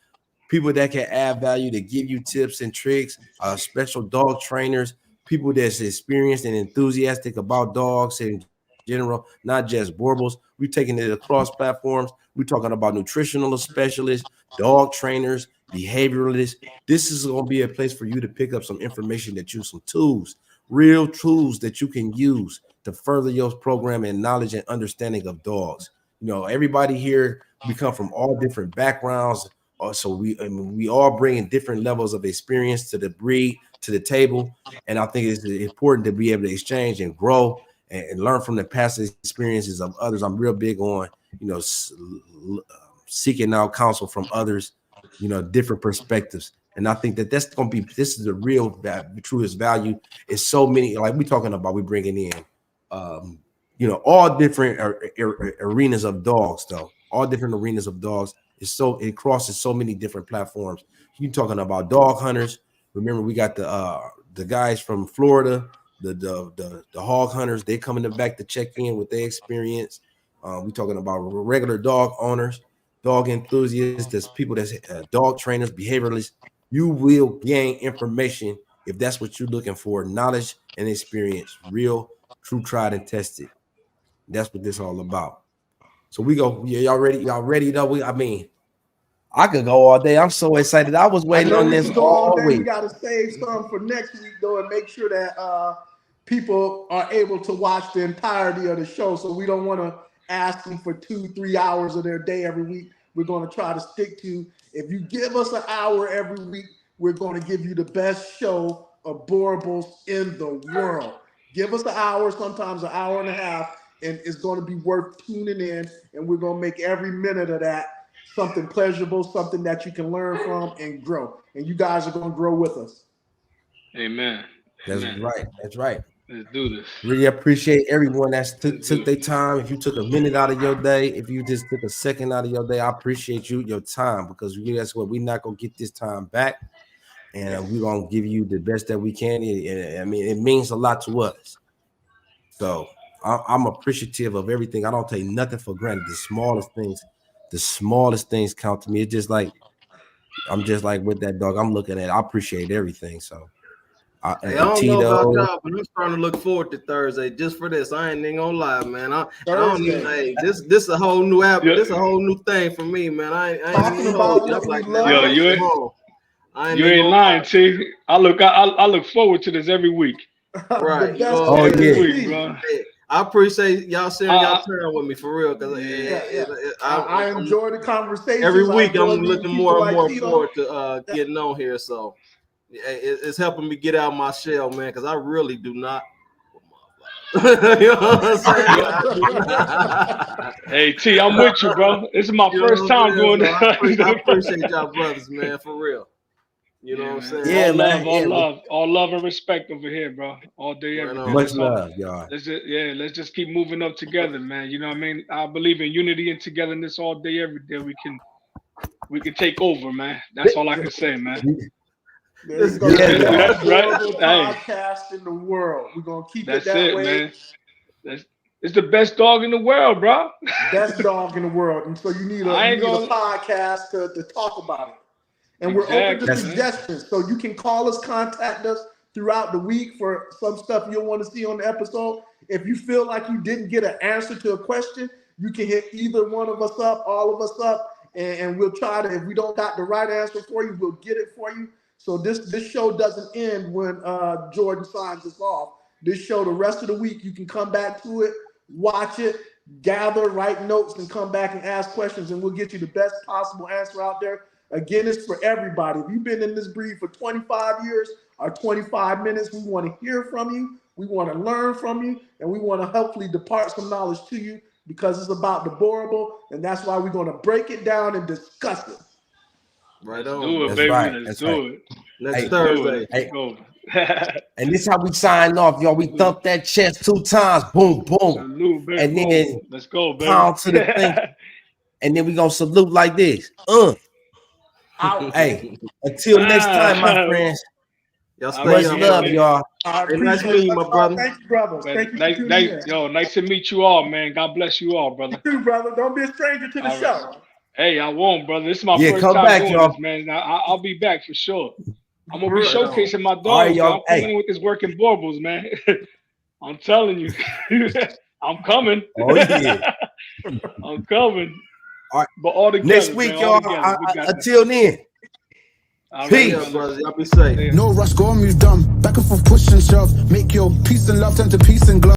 people that can add value, to give you tips and tricks, special dog trainers, people that's experienced and enthusiastic about dogs in general, not just Boerboels. We're taking it across platforms. We're talking about nutritional specialists, dog trainers, behavioralists. This is going to be a place for you to pick up some information, that you some tools, real tools that you can use to further your program and knowledge and understanding of dogs. Everybody here, we come from all different backgrounds. So we all bring different levels of experience to the breed, to the table. And I think it's important to be able to exchange and grow and learn from the past experiences of others. I'm real big on, seeking out counsel from others, different perspectives. And I think this is the real truest value. It's so many, like we're talking about, we're bringing in, all different arenas of dogs, though. All different arenas of dogs. It crosses so many different platforms. You're talking about dog hunters. Remember, we got the guys from Florida, the hog hunters. They coming back to check in with their experience. We're talking about regular dog owners, dog enthusiasts, there's people that's dog trainers, behavioralists. You will gain information if that's what you're looking for, knowledge and experience, real, true, tried and tested. That's what this all about. So we go. Yeah, y'all ready? Y'all ready though? I could go all day. I'm so excited. I was waiting on this all week. We got to save some for next week though, and make sure that people are able to watch the entirety of the show. So we don't want to ask them for 2-3 hours of their day every week. We're going to try to stick to, if you give us an hour every week, we're going to give you the best show of Boerboels in the world. Give us an hour, sometimes an hour and a half, and it's going to be worth tuning in, and we're going to make every minute of that something pleasurable, something that you can learn from and grow. And you guys are going to grow with us. Amen. That's right. That's right. Let's do this. Really appreciate everyone that took their time. If you took a minute out of your day, if you just took a second out of your day, I appreciate your time, because that's what we're not going to get this time back. And we're going to give you the best that we can. I mean, it means a lot to us. So I'm appreciative of everything. I don't take nothing for granted. The smallest things count to me. It's just like, I'm just like with that dog. I'm looking at it. I appreciate everything. So I don't know about y'all, but I'm starting to look forward to Thursday just for this. I ain't even gonna lie, man. I don't even. Hey, this a whole new app. This a whole new thing for me, man. I ain't even hold you. I'm like, man, you ain't lying, T. I look forward to this every week. Right. Week, bro. Hey, I appreciate y'all sharing y'all time with me for real. Cause I enjoy the conversation. Every week I'm looking more and more forward to getting on here. So it's helping me get out of my shell, man, because I really do not. You know what I'm saying? Hey T, I'm with you, bro. This is my You know first what I'm time saying? doing So I this. appreciate y'all brothers, man, for real. You know what I'm man. saying? Yeah, All man. love, all love and respect over here, bro. All day, Right every day. on. Much love, y'all. Let's just keep moving up together, man. You know what I mean? I believe in unity and togetherness all day, every day. We can take over, man. That's all I can say, man. There you go. Yeah, The yeah. best Right? horrible Hey, podcast in the world. We're gonna keep it that's that it, way. man. It's the best dog in the world, bro. Best dog in the world. And so you need I ain't a gonna podcast to talk about it. And we're open to exactly, man. suggestions. So you can call us, contact us throughout the week for some stuff you'll want to see on the episode. If you feel like you didn't get an answer to a question, you can hit either one of us up, all of us up, and we'll try to, if we don't got the right answer for you, we'll get it for you. So this show doesn't end when Jordan signs us off. This show, the rest of the week, you can come back to it, watch it, gather, write notes, and come back and ask questions, and we'll get you the best possible answer out there. Again, it's for everybody. If you've been in this breed for 25 years or 25 minutes, we want to hear from you. We want to learn from you, and we want to hopefully depart some knowledge to you because it's about the Boerboel, and that's why we're going to break it down and discuss it. Right Let's on. do it, That's baby. right. Let's That's do right. it. Next Hey, Thursday. Let's go. And this how we sign off, y'all. We thump that chest 2 times, boom, boom, Salute, baby. and then Let's go, baby. pound to the thing, and then we gonna salute like this. Out. Hey, until next time, my friends. Y'all stay Much up, love, brother. y'all. I Hey, nice appreciate meeting you, it. my brother. Thank you, brothers. Man, Thank you for tuning in. nice to meet you all, man. God bless you all, brother. You too, brother. Don't be a stranger to the All show. right. Hey, I won't, brother. This is my Yeah, first come time back, doing y'all. this, man. I'll be back for sure. I'm gonna be Right on. showcasing my dogs. All right, y'all. I'm coming in with this working Boerboels, man. I'm telling you, I'm coming. Oh yeah. I'm coming. All right. But all together, Next week, man, all y'all. together. We got this. Until then. All right, Peace. Yeah, brothers. Y'all be safe. No rush, go on, move dumb. Back and forth, push and shove. Make your peace and love turn to peace and glove.